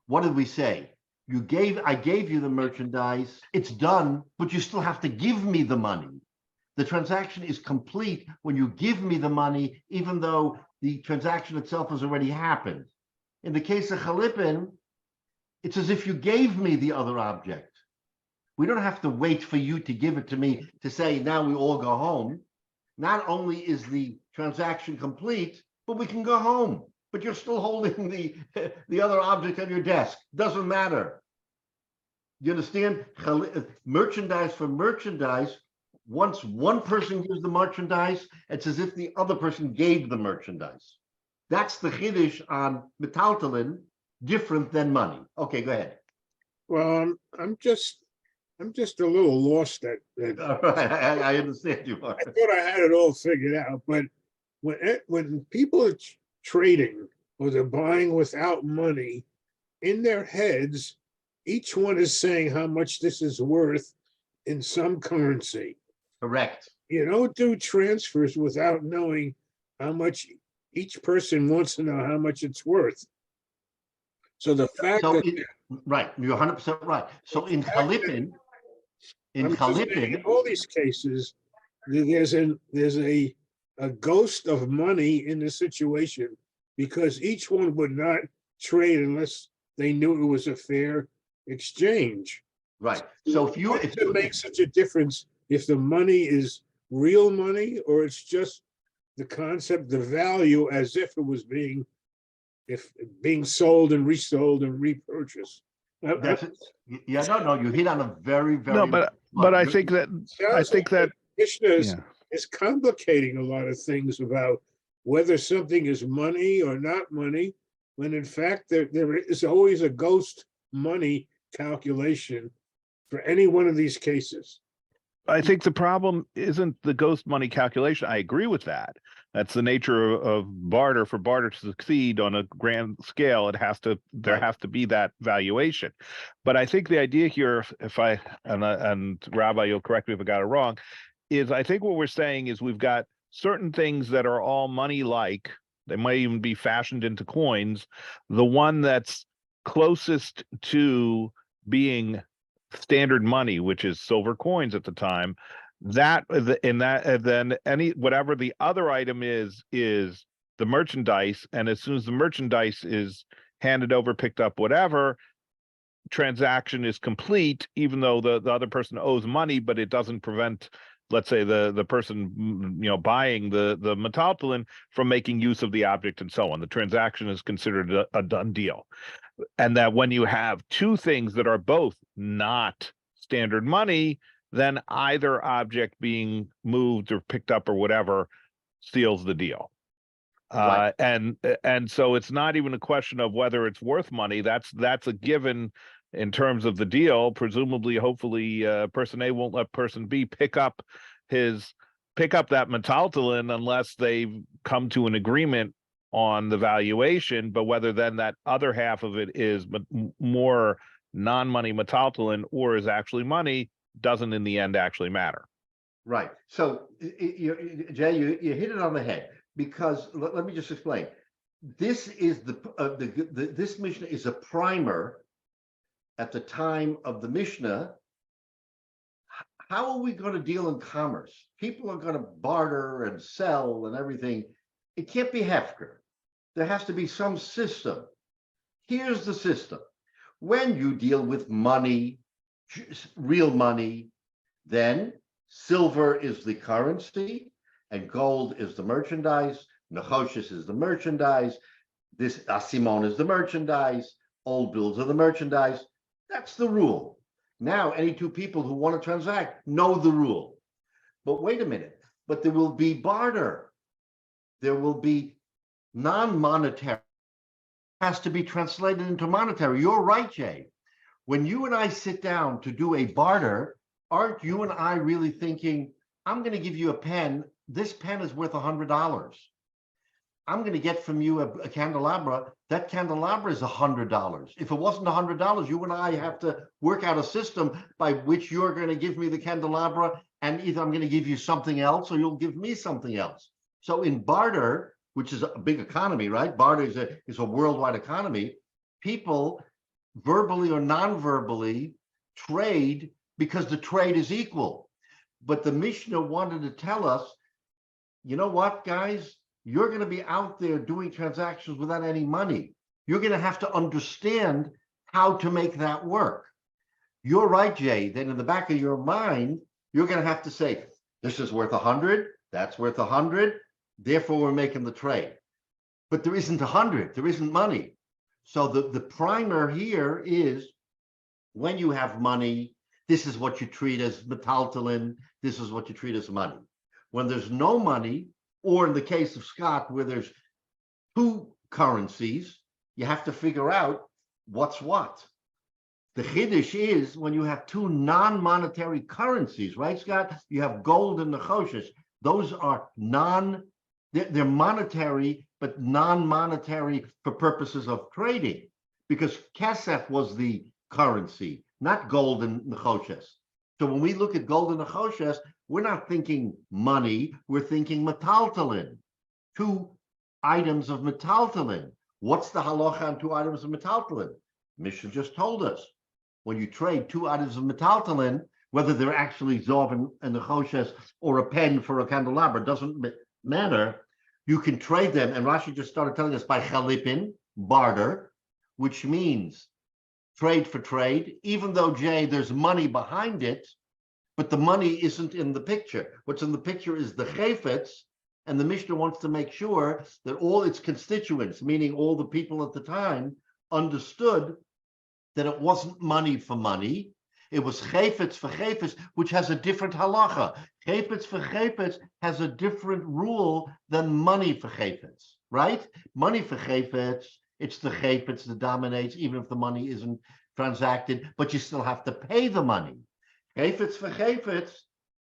what did we say? I gave you the merchandise, it's done, but you still have to give me the money. The transaction is complete when you give me the money, even though the transaction itself has already happened. In the case of Chalipin, it's as if you gave me the other object. We don't have to wait for you to give it to me to say, now we all go home. Not only is the transaction complete, but we can go home. But you're still holding the other object on your desk. Doesn't matter. You understand? Merchandise for merchandise, once one person gives the merchandise, it's as if the other person gave the merchandise. That's the chiddush on metaltalin, different than money. Okay, go ahead. Well, I'm just a little lost at All right, I understand you are. I thought I had it all figured out, but when people are trading or they're buying without money, in their heads, each one is saying how much this is worth in some currency. Correct. You don't do transfers without knowing how much each person wants to know how much it's worth. So the fact So, that right, you're 100% right. So in Chalipin, I'm just saying, in all these cases, there's a ghost of money in the situation because each one would not trade unless they knew it was a fair exchange. right. So if Why does it make such a difference if the money is real money or it's just the concept, the value, as if it was being sold and resold and repurchased? Yeah, no, you hit on a very, very. No, but I think that Mishnah yeah. is complicating a lot of things about whether something is money or not money, when in fact there is always a ghost money calculation for any one of these cases. I think the problem isn't the ghost money calculation. I agree with that. That's the nature of barter. For barter to succeed on a grand scale, there has to be that valuation. But I think the idea here, and Rabbi, you'll correct me if I got it wrong, is I think what we're saying is we've got certain things that are all money-like. They might even be fashioned into coins. The one that's closest to being standard money, which is silver coins at the time, then whatever the other item is the merchandise, and as soon as the merchandise is handed over, picked up, whatever, transaction is complete, even though the other person owes money, but it doesn't prevent, let's say, the person buying the metaltalin from making use of the object and so on. The transaction is considered a done deal. And that when you have two things that are both not standard money, then either object being moved or picked up or whatever seals the deal. Right. And so it's not even a question of whether it's worth money. That's a given in terms of the deal. Presumably, hopefully, person A won't let person B pick up that metaltalin unless they've come to an agreement on the valuation. But whether then that other half of it is more non-money metaltalin or is actually money doesn't in the end actually matter. Right. So, Jay, you hit it on the head, because let me just explain. This is this Mishnah is a primer at the time of the Mishnah. How are we going to deal in commerce? People are going to barter and sell and everything. It can't be hefker. There has to be some system. Here's the system. When you deal with money, real money, then silver is the currency and gold is the merchandise. Nechoshes is the merchandise. This asimon is the merchandise. Old bills are the merchandise. That's the rule. Now, any two people who want to transact know the rule. But wait a minute. But there will be barter. There will be non-monetary. Has to be translated into monetary. You're right, Jay. When you and I sit down to do a barter, aren't you and I really thinking, I'm going to give you a pen. This pen is worth $100. I'm going to get from you a candelabra. That candelabra is $100. If it wasn't $100, you and I have to work out a system by which you're going to give me the candelabra, and either I'm going to give you something else or you'll give me something else. So in barter, which is a big economy, right? Barter is a worldwide economy. People verbally or non-verbally, trade because the trade is equal. But the Mishnah wanted to tell us, you know what, guys? You're going to be out there doing transactions without any money. You're going to have to understand how to make that work. You're right, Jay. Then in the back of your mind, you're going to have to say, this is worth 100, that's worth 100, therefore we're making the trade. But there isn't 100, there isn't money. So the primer here is, when you have money, this is what you treat as metaltalin, this is what you treat as money. When there's no money, or in the case of Scott, where there's two currencies, you have to figure out what's what. The chiddush is when you have two non-monetary currencies, right, Scott? You have gold and nechoshes. Those are they're monetary, but non-monetary for purposes of trading, because kesef was the currency, not gold and nechoshes. So when we look at gold and nechoshes, we're not thinking money, we're thinking metaltalin, two items of metaltalin. What's the halacha on two items of metaltalin? Mishnah just told us. When you trade two items of metaltalin, whether they're actually zov and nechoshes or a pen for a candelabra, doesn't matter. You can trade them, and Rashi just started telling us by chalipin, barter, which means trade for trade, even though, Jay, there's money behind it, but the money isn't in the picture. What's in the picture is the chayfetz, and the Mishnah wants to make sure that all its constituents, meaning all the people at the time, understood that it wasn't money for money. It was chayfetz for chayfetz, which has a different halacha. Chayfetz for chayfetz has a different rule than money for chayfetz, right? Money for chayfetz, it's the chayfetz that dominates, even if the money isn't transacted, but you still have to pay the money. Chayfetz for chayfetz,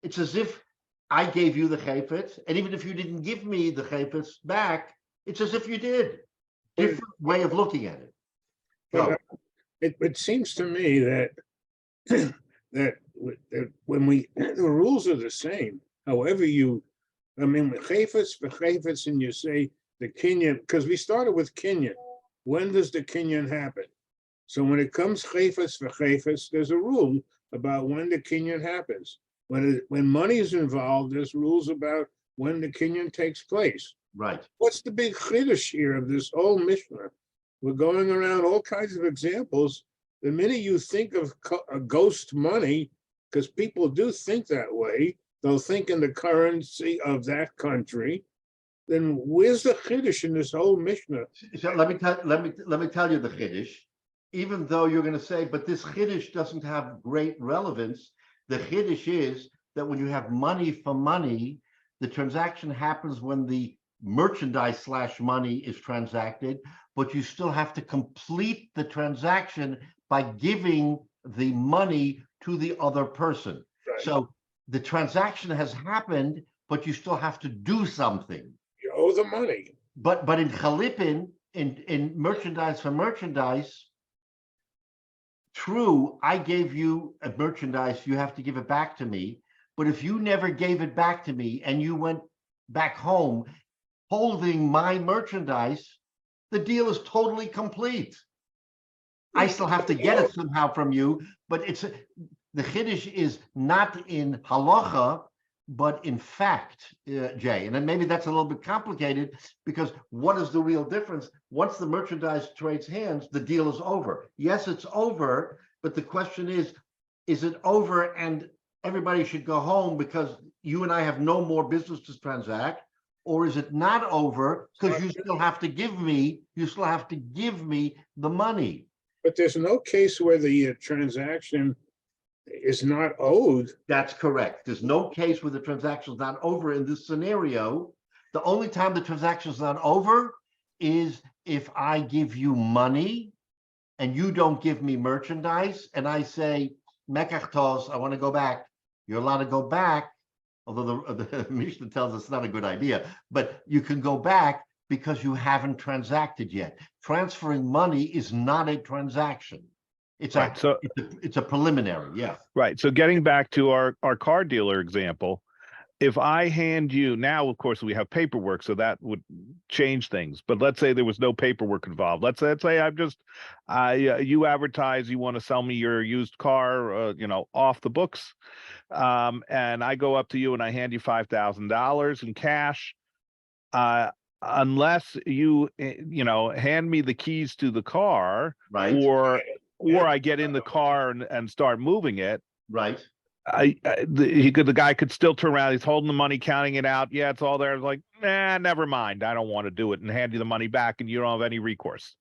it's as if I gave you the chayfetz, and even if you didn't give me the chayfetz back, it's as if you did. Different way of looking at it. So, it seems to me that that when the rules are the same, however I mean, chayfetz for chayfetz, and you say the kinyan, because we started with kinyan. When does the kinyan happen? So when it comes chayfetz for chayfetz, there's a rule about when the kinyan happens. When money is involved, there's rules about when the kinyan takes place. right. What's the big chiddush here of this whole Mishnah? We're going around all kinds of examples. The minute you think of a ghost money, because people do think that way, they'll think in the currency of that country. Then where's the chiddush in this whole Mishnah? So let me tell you the chiddush. Even though you're going to say, but this chiddush doesn't have great relevance, the chiddush is that when you have money for money, the transaction happens when the merchandise / money is transacted, but you still have to complete the transaction by giving the money to the other person. Right. So the transaction has happened, but you still have to do something. You owe the money. But in chalipin, in merchandise for merchandise, true, I gave you a merchandise, you have to give it back to me. But if you never gave it back to me and you went back home holding my merchandise, the deal is totally complete. I still have to get it somehow from you, but the chiddush is not in halacha, but in fact, Jay. And then maybe that's a little bit complicated, because what is the real difference? Once the merchandise trades hands, the deal is over. Yes, it's over, but the question is it over and everybody should go home because you and I have no more business to transact? Or is it not over because you still have to give me the money? But there's no case where the transaction is not owed. That's correct. There's no case where the transaction is not over in this scenario. The only time the transaction is not over is if I give you money and you don't give me merchandise, and I say, mekachtos, I want to go back. You're allowed to go back, although the Mishnah tells us it's not a good idea, but you can go back because you haven't transacted yet. Transferring money is not a transaction. It's Right, it's a preliminary, yeah. Right. So getting back to our car dealer example, if I hand you now, of course, we have paperwork, so that would change things. But let's say there was no paperwork involved. Let's say you advertise you want to sell me your used car, off the books, and I go up to you and I hand you $5,000 in cash. Unless you hand me the keys to the car, Right. or I get in the car and start moving it. Right. The guy could still turn around. He's holding the money, counting it out. Yeah, it's all there. It's like, never mind. I don't want to do it, and hand you the money back, and you don't have any recourse.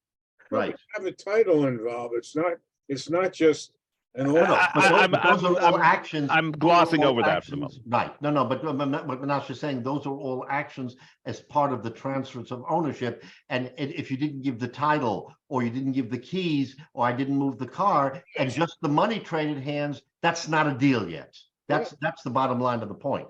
Right. You have a title involved. It's not just an order. Those are all actions. I'm glossing all over that for the actions. moment. Right. No, but Menashe is saying those are all actions as part of the transfers of ownership. And if you didn't give the title, or you didn't give the keys, or I didn't move the car, and just the money traded hands, that's not a deal yet. That's the bottom line of the point.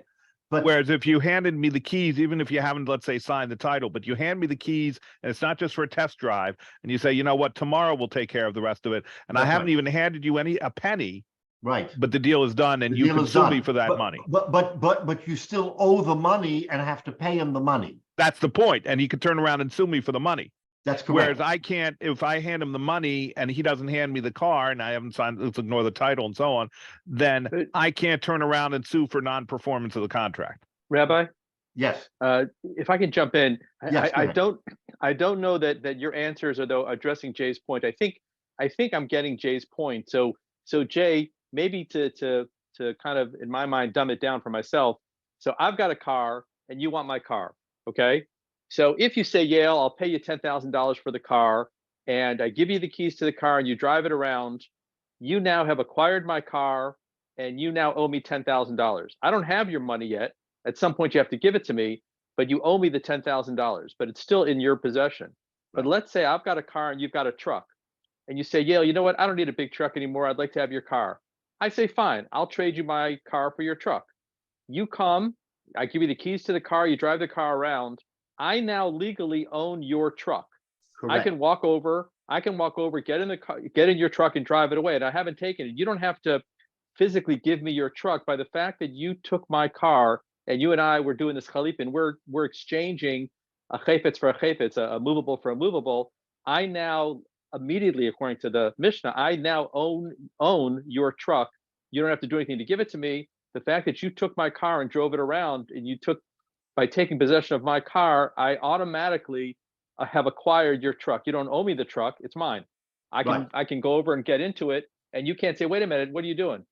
But whereas if you handed me the keys, even if you haven't, let's say, signed the title, but you hand me the keys, and it's not just for a test drive, and you say, you know what, tomorrow we'll take care of the rest of it, and I haven't even handed you a penny, right, but the deal is done, and you can sue me for that money. But you still owe the money and have to pay him the money. That's the point, and he could turn around and sue me for the money. That's correct. Whereas I can't, if I hand him the money and he doesn't hand me the car, and I haven't signed, let's ignore the title and so on, then I can't turn around and sue for non-performance of the contract. Rabbi, Yes. if I can jump in, Yes, I don't know that your answers are though addressing Jay's point. I think I'm getting Jay's point. So Jay, maybe to kind of, in my mind, dumb it down for myself. So I've got a car and you want my car, okay? So if you say, Yale, I'll pay you $10,000 for the car, and I give you the keys to the car and you drive it around, you now have acquired my car and you now owe me $10,000. I don't have your money yet. At some point you have to give it to me, but you owe me the $10,000, but it's still in your possession. But let's say I've got a car and you've got a truck, and you say, Yale, you know what? I don't need a big truck anymore. I'd like to have your car. I say, fine, I'll trade you my car for your truck. You come, I give you the keys to the car, you drive the car around. I now legally own your truck. Correct. I can walk over, get in the car, get in your truck and drive it away. And I haven't taken it. You don't have to physically give me your truck. By the fact that you took my car and you and I were doing this chalipin, we're exchanging a chayfetz for a chayfetz, a movable for a movable. I now immediately, according to the Mishnah, I now own your truck. You don't have to do anything to give it to me. The fact that you took my car and drove it around, and by taking possession of my car, I automatically have acquired your truck. You don't owe me the truck; it's mine. I can go over and get into it, and you can't say, "Wait a minute, what are you doing?"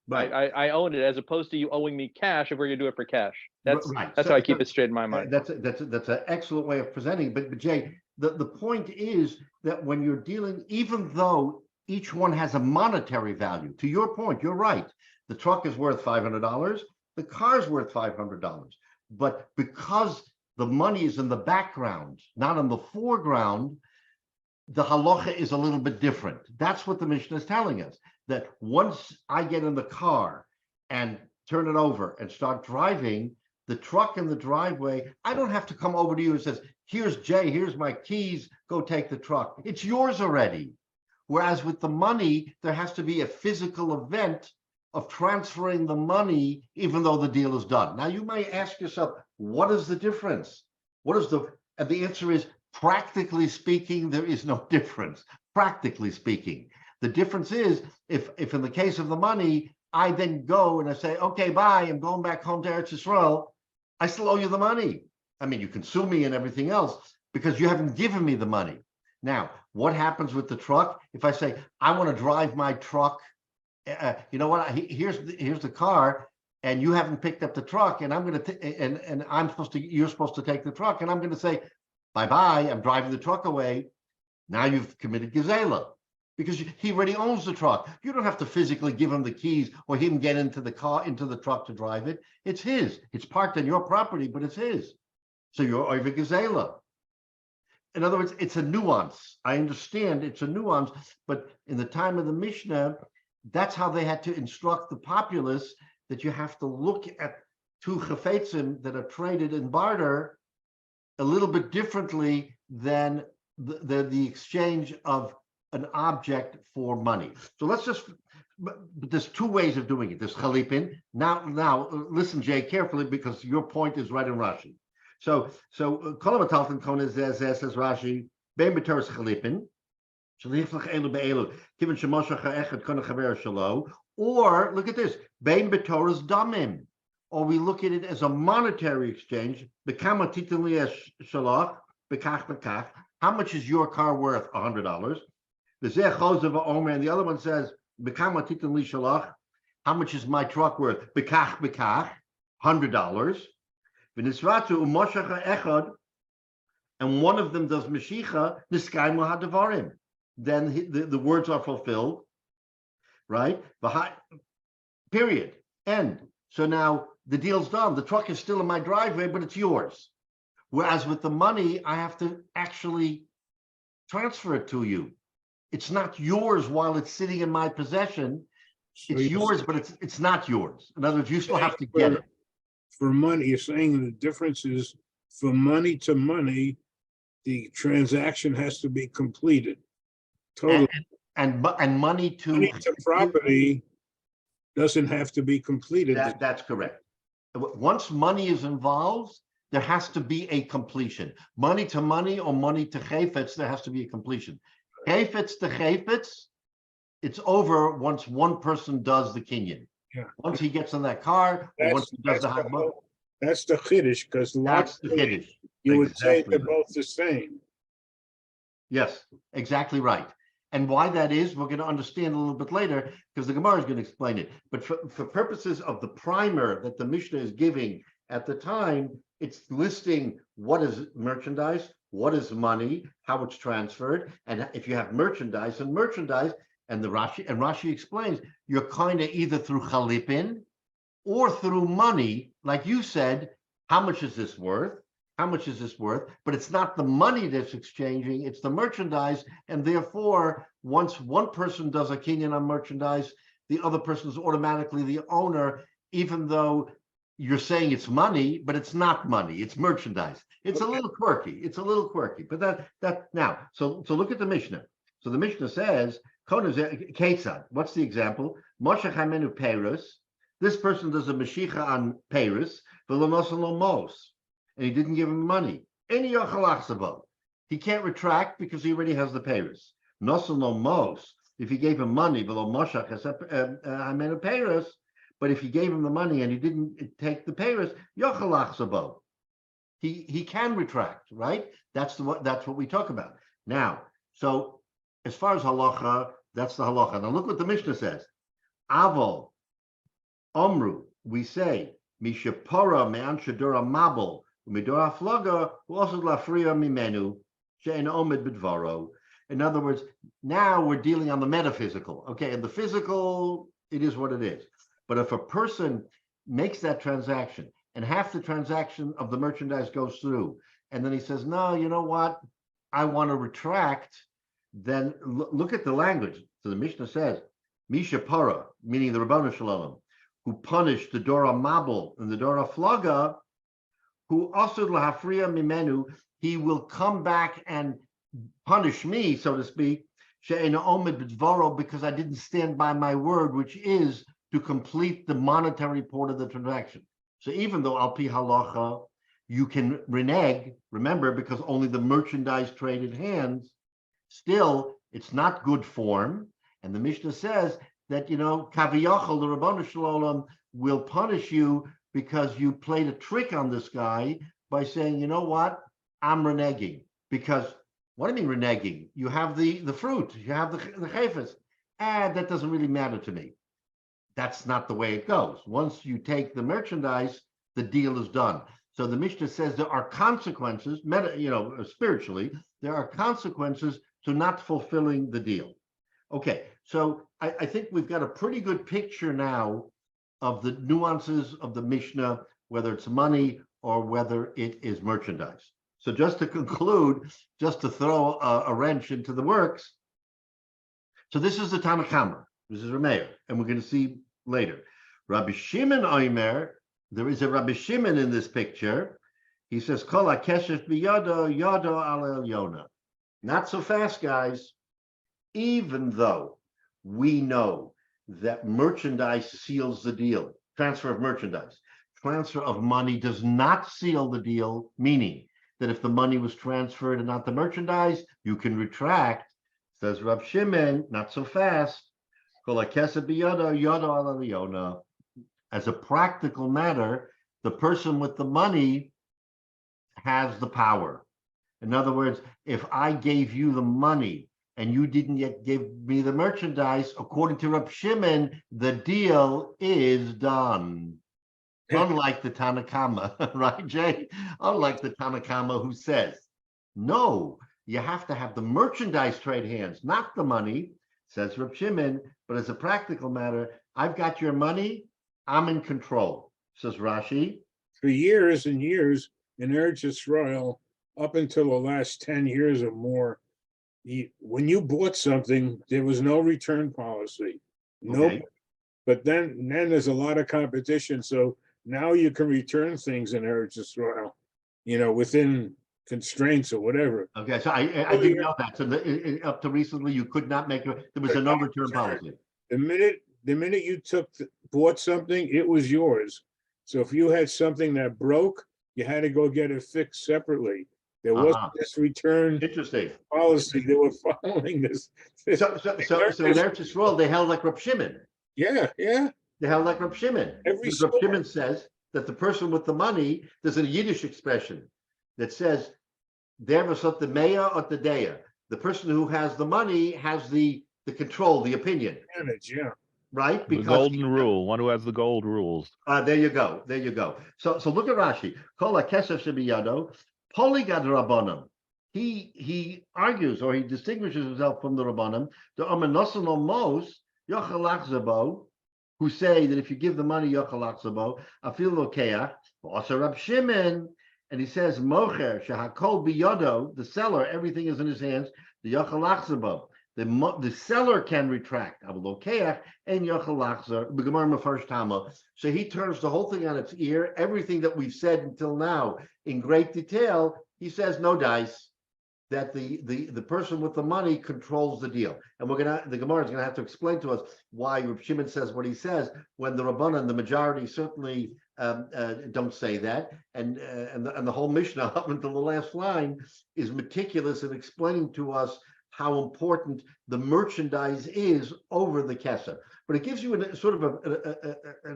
Right. I own it, as opposed to you owing me cash if we're gonna do it for cash. That's So how I keep it straight in my mind. That's an excellent way of presenting. But Jay, the point is that when you're dealing, even though each one has a monetary value, to your point, you're right. The truck is worth $500. The car's worth $500. But because the money is in the background, not in the foreground, the halacha is a little bit different. That's what the Mishnah is telling us, that once I get in the car and turn it over and start driving, the truck in the driveway, I don't have to come over to you and says, here's Jay, here's my keys, go take the truck. It's yours already. Whereas with the money, there has to be a physical event of transferring the money, even though the deal is done. Now, you might ask yourself, what is the difference? And the answer is, practically speaking, there is no difference. Practically speaking, the difference is if in the case of the money, I then go and I say, okay, bye, I'm going back home to Eretz Yisrael, I still owe you the money. I mean, you can sue me and everything else because you haven't given me the money. Now, what happens with the truck? If I say, I want to drive my truck, you know what? Here's the car, and you haven't picked up the truck, and I'm going to and you're supposed to take the truck, and I'm going to say, bye-bye, I'm driving the truck away. Now you've committed gezela because he already owns the truck. You don't have to physically give him the keys or him get into the truck to drive it. It's his. It's parked on your property, but it's his. So you're over gezela. In other words, it's a nuance. I understand it's a nuance, but in the time of the Mishnah, that's how they had to instruct the populace, that you have to look at two chafetzim that are traded in barter a little bit differently than the exchange of an object for money. So let's just but there's two ways of doing it. There's chalipin. Now, listen, Jay, carefully, because your point is right in Rashi. So Kol Matalton Kona says Rashi, Bein B'Torah chalipin, shaliflach elu be'elu, kiven shemoshach ha'echad kona chaver shalo, or look at this, Bein B'Torah's damim, or we look at it as a monetary exchange. B'kama titin li shalach, b'kach. How much is your car worth? $100. The Zeh Chosav Omer, and the other one says, B'kama titin li shalach, how much is my truck worth? B'kach, $100. V'nisratu u'moshach ha'echad, and one of them does Mashicha, Niskaimu ha'devarim. Then the words are fulfilled, right? Period. End. So now the deal's done. The truck is still in my driveway, but it's yours. Whereas with the money, I have to actually transfer it to you. It's not yours while it's sitting in my possession. So It's yours, but it's not yours. In other words, you still have to get it. For money, you're saying the difference is for money to money, the transaction has to be completed. Totally. And money to Money to property doesn't have to be completed. that's correct. Once money is involved, there has to be a completion. Money to money or money to chayfetz, there has to be a completion. Chayfetz to chayfetz, it's over once one person does the kinyan. Yeah. Once he gets in that car, or once he does the hakbah. That's the chiddush, because That's the kiddush. you would say Exactly they're right. both the same. Yes, exactly right. And why that is, we're going to understand a little bit later, because the Gemara is going to explain it. But for purposes of the primer that the Mishnah is giving at the time, it's listing what is merchandise, what is money, how it's transferred, and if you have merchandise, and Rashi explains, you're kind of either through chalipin or through money, like you said, how much is this worth? How much is this worth? But it's not the money that's exchanging, it's the merchandise. And therefore, once one person does a kinyan on merchandise, the other person is automatically the owner, even though you're saying it's money, but it's not money, it's merchandise. It's a little quirky. But that now, so look at the Mishnah. So the Mishnah says, Ketzad, what's the example? Moshe Chamenu Peirus. This person does a Mashicha on Peirus, Mos, and he didn't give him money. Any Yachalachsabo. He can't retract because he already has the Peirus. Nosel Mos, if he gave him money, Chamenu Peirus, but if he gave him the money and he didn't take the Peirus, Yachalachsabo. He can retract, right? That's what we talk about. Now, so as far as halacha, that's the halacha. Now look what the Mishnah says. Avol, Omru, we say, Mishapora me'an shadura mabel, umidora flaga, who also lafriya mimenu, she'en omed bidvaro. In other words, now we're dealing on the metaphysical. Okay, and the physical, it is what it is. But if a person makes that transaction and half the transaction of the merchandise goes through, and then he says, no, you know what? I want to retract, then look at the language. So the Mishnah says, Misha Para, meaning the Rabbanu Shalom, who punished the Dora Mabel and the Dora Flaga, who also lahafriya mimenu, he will come back and punish me, so to speak, she'ena omed b'dvaro, because I didn't stand by my word, which is to complete the monetary part of the transaction. So even though al pi halacha, you can renege, remember, because only the merchandise traded hands, still, it's not good form. And the Mishnah says that, kaviyachal, the Rabbanu Shalom, will punish you because you played a trick on this guy by saying, you know what, I'm reneging. Because, what do you mean reneging? You have the fruit, you have the chayfetz. That doesn't really matter to me. That's not the way it goes. Once you take the merchandise, the deal is done. So the Mishnah says there are consequences, spiritually, there are consequences to not fulfilling the deal. Okay, so I think we've got a pretty good picture now of the nuances of the Mishnah, whether it's money or whether it is merchandise. So just to conclude, just to throw a wrench into the works, so this is the Tanna Kamma, this is Rameir, and we're going to see later. Rabbi Shimon Omer, there is a Rabbi Shimon in this picture. He says, Kol hakeshef biyado, yado al Yona. Not so fast, guys. Even though we know that merchandise seals the deal. Transfer of merchandise. Transfer of money does not seal the deal, meaning that if the money was transferred and not the merchandise, you can retract. Says Rav Shimon, not so fast. As a practical matter, the person with the money has the power. In other words, if I gave you the money and you didn't yet give me the merchandise, according to Rav Shimon, the deal is done. Unlike the Tanakama, right, Jay? Unlike the Tanakama who says, no, you have to have the merchandise trade hands, not the money, says Rav Shimon. But as a practical matter, I've got your money, I'm in control, says Rashi. For years and years in Eretz Yisrael, up until the last 10 years or more, when you bought something, there was no return policy. No, Okay. but then there's a lot of competition. So now you can return things in Eretz Yisrael, within constraints or whatever. Okay, so I didn't know that. So up to recently, you could not make there was a no return policy. The minute you bought something, it was yours. So if you had something that broke, you had to go get it fixed separately. There wasn't this return Interesting. policy. They were following this. So in Eretz Yisrael, they held like Rav Shimon. Yeah. They held like Rav Shimon. Every Rav Shimon says that the person with the money, there's a Yiddish expression that says, "Der was the meya or the deya." The person who has the money has the control, the opinion, Yeah. right? The golden rule, one who has the gold rules. There you go. So look at Rashi. Kol hakesef shebiyado, poligad rabbanim. He argues or he distinguishes himself from the rabbanim. The amanosan mos yochel lachzabo, who say that if you give the money yochel lachzabo, afil lokeach. Also Rab Shimon, and he says mocher shehakol biyado, the seller, everything is in his hands. The yochel lachzabo. The seller can retract. So he turns the whole thing on its ear. Everything that we've said until now in great detail, he says no dice, that the person with the money controls the deal. And the Gemara is gonna have to explain to us why Reb Shimon says what he says when the Rabbanan, the majority, certainly don't say that. And the whole Mishnah up until the last line is meticulous in explaining to us how important the merchandise is over the kesef. But it gives you an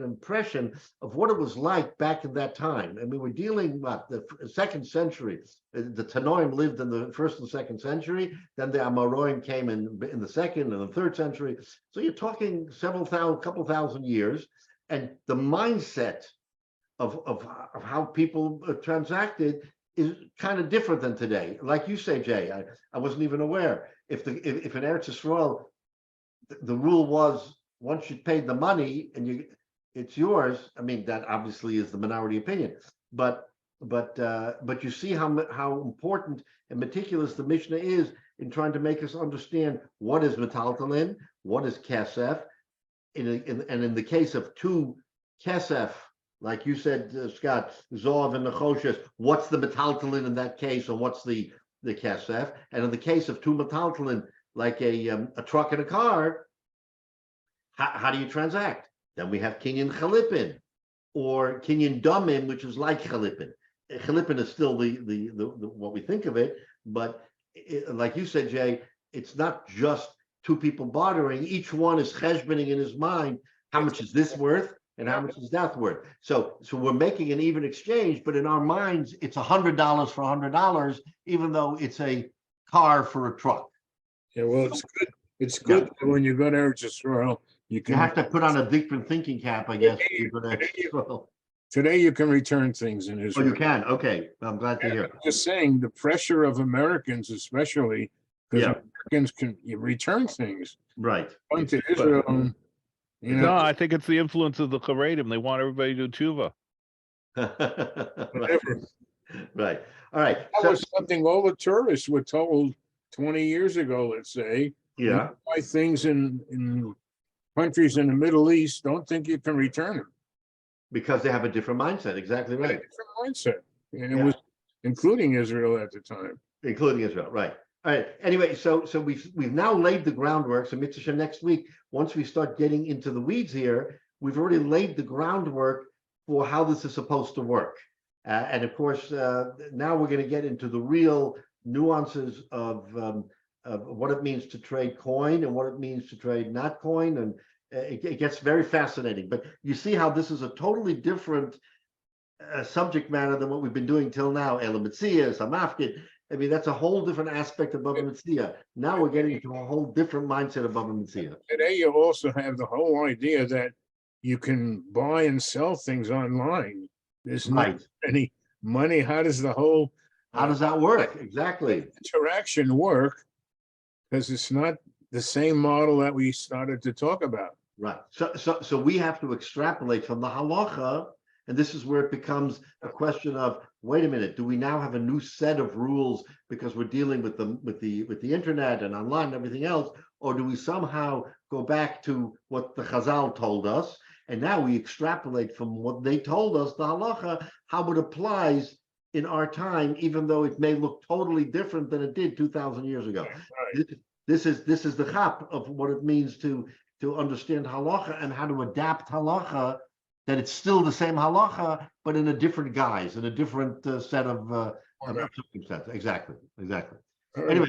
impression of what it was like back in that time. And we were dealing with the 2nd century. The Tanoim lived in the 1st and 2nd century. Then the Amoraim came in the 2nd and the 3rd century. So you're talking couple thousand years. And the mindset of how people transacted is kind of different than today. Like you say, Jay, I wasn't even aware. If in Eretz Yisrael, the rule was once you paid the money and it's yours. I mean, that obviously is the minority opinion, but you see how important and meticulous the Mishnah is in trying to make us understand what is metaltalin, what is kesef, and in the case of two kesef, like you said, Scott, Zov and Nechoshes, what's the metaltalin in that case, and what's the kesef? And in the case of two metaltalin, like a truck and a car, how do you transact? Then we have kinyan chalipin, or kinyan damim, which is like chalipin. Chalipin is still the what we think of it, but like you said, Jay, it's not just two people bartering. Each one is cheshboning in his mind. How much is this worth? And how much is that worth? So we're making an even exchange, but in our minds, it's $100 for $100, even though it's a car for a truck. Yeah, well, it's good. It's good that when you go to Eretz Yisrael, you have to put on a different thinking cap, I guess. Today you can return things in Israel. Oh, you can. Okay, I'm glad to hear. I'm just saying the pressure of Americans, especially because Americans can return things. Right. Going to Israel. No, I think it's the influence of the Charedim. They want everybody to do tshuva. Right. All right. That was something all the tourists were told 20 years ago, let's say. Yeah. Buy things in countries in the Middle East, don't think you can return them. Because they have a different mindset. Exactly right. Different mindset. And it was including Israel at the time. Including Israel, right. All right, anyway, so we've now laid the groundwork. So Mitzvah next week, once we start getting into the weeds here, we've already laid the groundwork for how this is supposed to work. And of course, now we're going to get into the real nuances of what it means to trade coin and what it means to trade not coin. And it gets very fascinating. But you see how this is a totally different subject matter than what we've been doing till now. Bava Metzia, Samafkid. I mean, that's a whole different aspect of Bava Metzia. Now we're getting into a whole different mindset of Bava Metzia. Today, you also have the whole idea that you can buy and sell things online. There's not Right. any money. How does the whole How does that work? Exactly. interaction work? Because it's not the same model that we started to talk about. Right. So we have to extrapolate from the halacha, and this is where it becomes a question of, wait a minute, do we now have a new set of rules because we're dealing with the internet and online and everything else, or do we somehow go back to what the Chazal told us, and now we extrapolate from what they told us, the halacha, how it applies in our time, even though it may look totally different than it did 2,000 years ago. Right. This is the chap of what it means to understand halacha and how to adapt halacha, that it's still the same halacha, but in a different guise, in a different set of circumstances. Exactly. All right. Anyway,